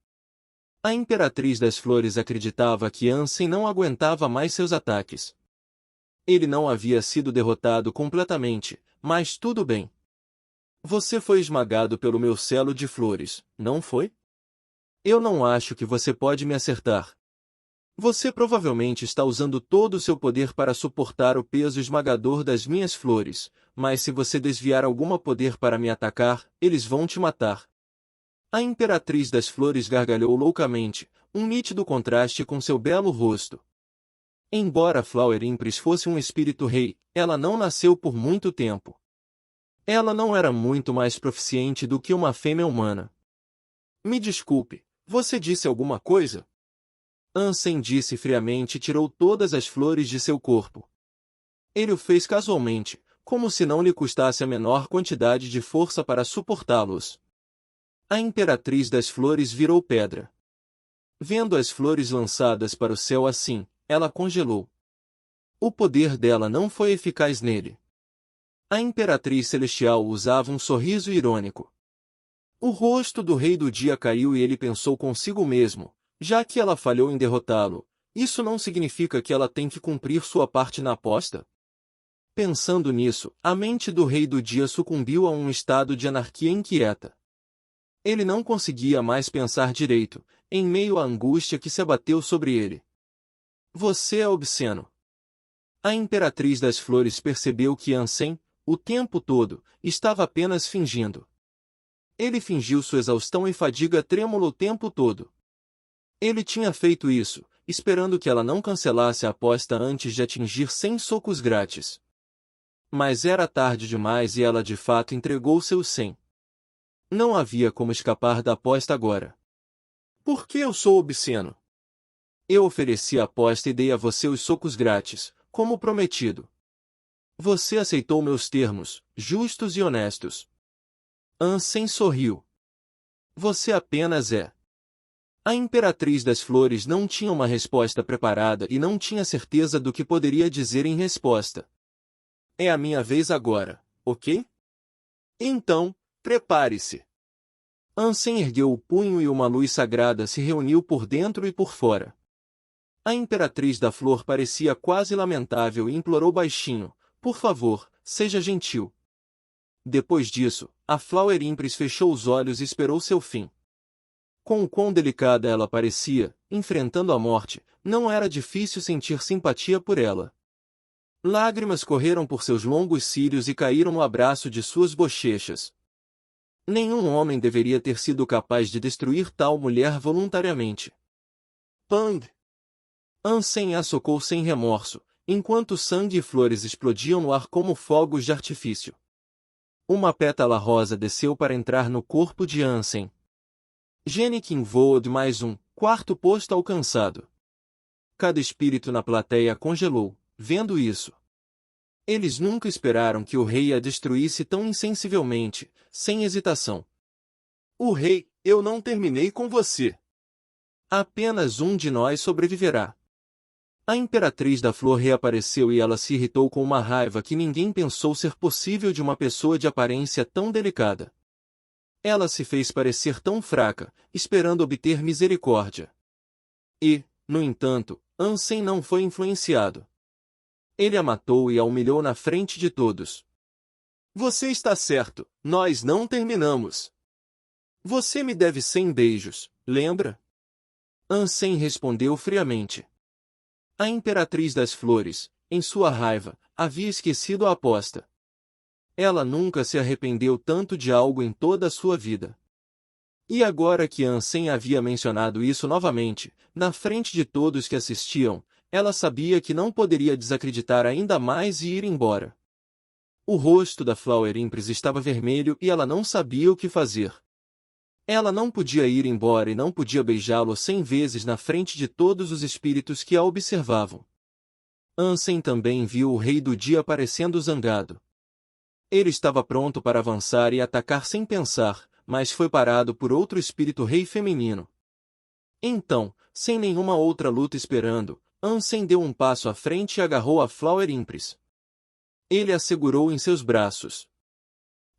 A Imperatriz das Flores acreditava que Ansem não aguentava mais seus ataques. Ele não havia sido derrotado completamente, mas tudo bem. Você foi esmagado pelo meu selo de flores, não foi? Eu não acho que você pode me acertar. Você provavelmente está usando todo o seu poder para suportar o peso esmagador das minhas flores, mas se você desviar algum poder para me atacar, eles vão te matar. A Imperatriz das Flores gargalhou loucamente, um nítido contraste com seu belo rosto. Embora Flower Impris fosse um espírito rei, ela não nasceu por muito tempo. Ela não era muito mais proficiente do que uma fêmea humana. Me desculpe, você disse alguma coisa? Ansem disse friamente e tirou todas as flores de seu corpo. Ele o fez casualmente, como se não lhe custasse a menor quantidade de força para suportá-los. A Imperatriz das Flores virou pedra. Vendo as flores lançadas para o céu assim, ela congelou. O poder dela não foi eficaz nele. A Imperatriz Celestial usava um sorriso irônico. O rosto do Rei do Dia caiu e ele pensou consigo mesmo, já que ela falhou em derrotá-lo, isso não significa que ela tem que cumprir sua parte na aposta? Pensando nisso, a mente do Rei do Dia sucumbiu a um estado de anarquia inquieta. Ele não conseguia mais pensar direito, em meio à angústia que se abateu sobre ele. Você é obsceno. A Imperatriz das Flores percebeu que Ansem, o tempo todo, estava apenas fingindo. Ele fingiu sua exaustão e fadiga trêmula o tempo todo. Ele tinha feito isso, esperando que ela não cancelasse a aposta antes de atingir 100 socos grátis. Mas era tarde demais e ela de fato entregou seus 100. Não havia como escapar da aposta agora. Por que eu sou obsceno? Eu ofereci a aposta e dei a você os socos grátis, como prometido. Você aceitou meus termos, justos e honestos. Ansem sorriu. Você apenas é. A Imperatriz das Flores não tinha uma resposta preparada e não tinha certeza do que poderia dizer em resposta. É a minha vez agora, ok? Então, prepare-se. Ansem ergueu o punho e uma luz sagrada se reuniu por dentro e por fora. A Imperatriz da Flor parecia quase lamentável e implorou baixinho, por favor, seja gentil. Depois disso, a Flower Empress fechou os olhos e esperou seu fim. Com o quão delicada ela parecia, enfrentando a morte, não era difícil sentir simpatia por ela. Lágrimas correram por seus longos cílios e caíram no abraço de suas bochechas. Nenhum homem deveria ter sido capaz de destruir tal mulher voluntariamente. Pang! Ansem a socou sem remorso, enquanto sangue e flores explodiam no ar como fogos de artifício. Uma pétala rosa desceu para entrar no corpo de Ansem. Genikin voou de mais um, quarto posto alcançado. Cada espírito na plateia congelou, vendo isso. Eles nunca esperaram que o rei a destruísse tão insensivelmente, sem hesitação. O rei, eu não terminei com você. Apenas um de nós sobreviverá. A Imperatriz da Flor reapareceu e ela se irritou com uma raiva que ninguém pensou ser possível de uma pessoa de aparência tão delicada. Ela se fez parecer tão fraca, esperando obter misericórdia. E, no entanto, Ansem não foi influenciado. Ele a matou e a humilhou na frente de todos. Você está certo, nós não terminamos. Você me deve 100 beijos, lembra? Ansem respondeu friamente. A Imperatriz das Flores, em sua raiva, havia esquecido a aposta. Ela nunca se arrependeu tanto de algo em toda a sua vida. E agora que Ansem havia mencionado isso novamente, na frente de todos que assistiam, ela sabia que não poderia desacreditar ainda mais e ir embora. O rosto da Flower Empress estava vermelho e ela não sabia o que fazer. Ela não podia ir embora e não podia beijá-lo 100 vezes na frente de todos os espíritos que a observavam. Ansem também viu o Rei do Dia parecendo zangado. Ele estava pronto para avançar e atacar sem pensar, mas foi parado por outro espírito rei feminino. Então, sem nenhuma outra luta esperando, Ansem deu um passo à frente e agarrou a Flower Empress. Ele a segurou em seus braços.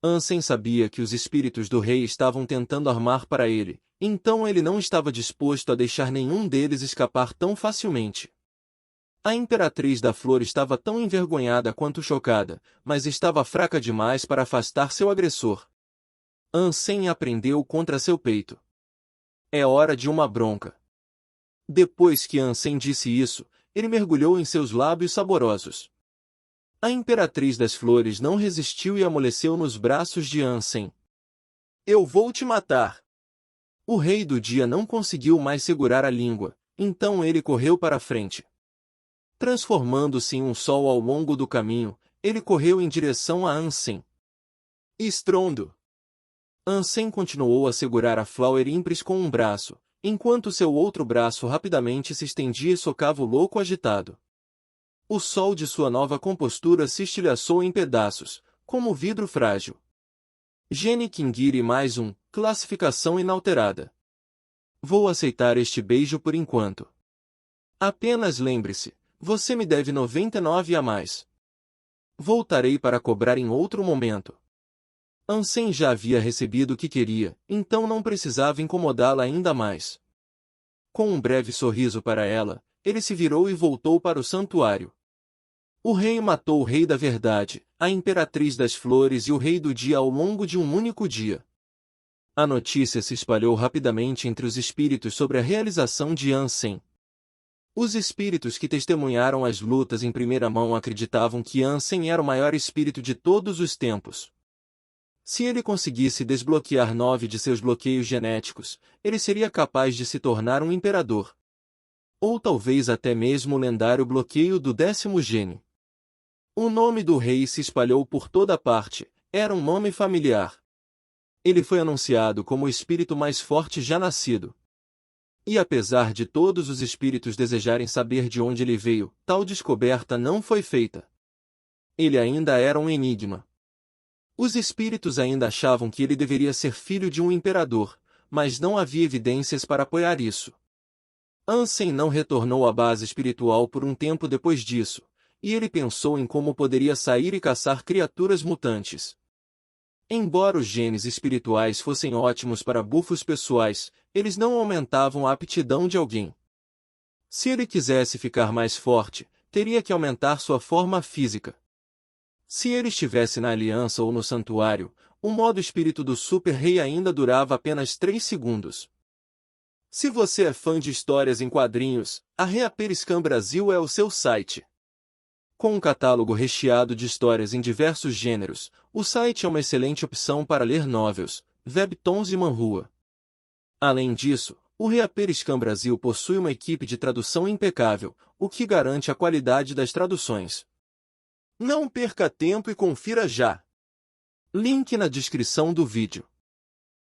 Ansem sabia que os espíritos do rei estavam tentando armar para ele, então ele não estava disposto a deixar nenhum deles escapar tão facilmente. A Imperatriz da Flor estava tão envergonhada quanto chocada, mas estava fraca demais para afastar seu agressor. Ansem a prendeu contra seu peito. É hora de uma bronca. Depois que Ansem disse isso, ele mergulhou em seus lábios saborosos. A Imperatriz das Flores não resistiu e amoleceu nos braços de Ansem. Eu vou te matar! O Rei do Dia não conseguiu mais segurar a língua, então ele correu para a frente. Transformando-se em um sol ao longo do caminho, ele correu em direção a Ansem. Estrondo! Ansem continuou a segurar a Flower Empress com um braço, enquanto seu outro braço rapidamente se estendia e socava o louco agitado. O sol de sua nova compostura se estilhaçou em pedaços, como vidro frágil. Gene Kingiri mais um, classificação inalterada. Vou aceitar este beijo por enquanto. Apenas lembre-se, você me deve 99 a mais. Voltarei para cobrar em outro momento. Ansem já havia recebido o que queria, então não precisava incomodá-la ainda mais. Com um breve sorriso para ela, ele se virou e voltou para o santuário. O rei matou o rei da verdade, a imperatriz das flores e o rei do dia ao longo de um único dia. A notícia se espalhou rapidamente entre os espíritos sobre a realização de Ansem. Os espíritos que testemunharam as lutas em primeira mão acreditavam que Ansem era o maior espírito de todos os tempos. Se ele conseguisse desbloquear 9 de seus bloqueios genéticos, ele seria capaz de se tornar um imperador. Ou talvez até mesmo o lendário bloqueio do 10º gene. O nome do rei se espalhou por toda parte, era um nome familiar. Ele foi anunciado como o espírito mais forte já nascido. E apesar de todos os espíritos desejarem saber de onde ele veio, tal descoberta não foi feita. Ele ainda era um enigma. Os espíritos ainda achavam que ele deveria ser filho de um imperador, mas não havia evidências para apoiar isso. Ansem não retornou à base espiritual por um tempo depois disso, e ele pensou em como poderia sair e caçar criaturas mutantes. Embora os genes espirituais fossem ótimos para bufos pessoais, eles não aumentavam a aptidão de alguém. Se ele quisesse ficar mais forte, teria que aumentar sua forma física. Se ele estivesse na aliança ou no santuário, o modo espírito do Super Rei ainda durava apenas 3 segundos. Se você é fã de histórias em quadrinhos, a Reaperiscan Brasil é o seu site. Com um catálogo recheado de histórias em diversos gêneros, o site é uma excelente opção para ler novels, webtoons e manhua. Além disso, o Reaperiscan Brasil possui uma equipe de tradução impecável, o que garante a qualidade das traduções. Não perca tempo e confira já! Link na descrição do vídeo.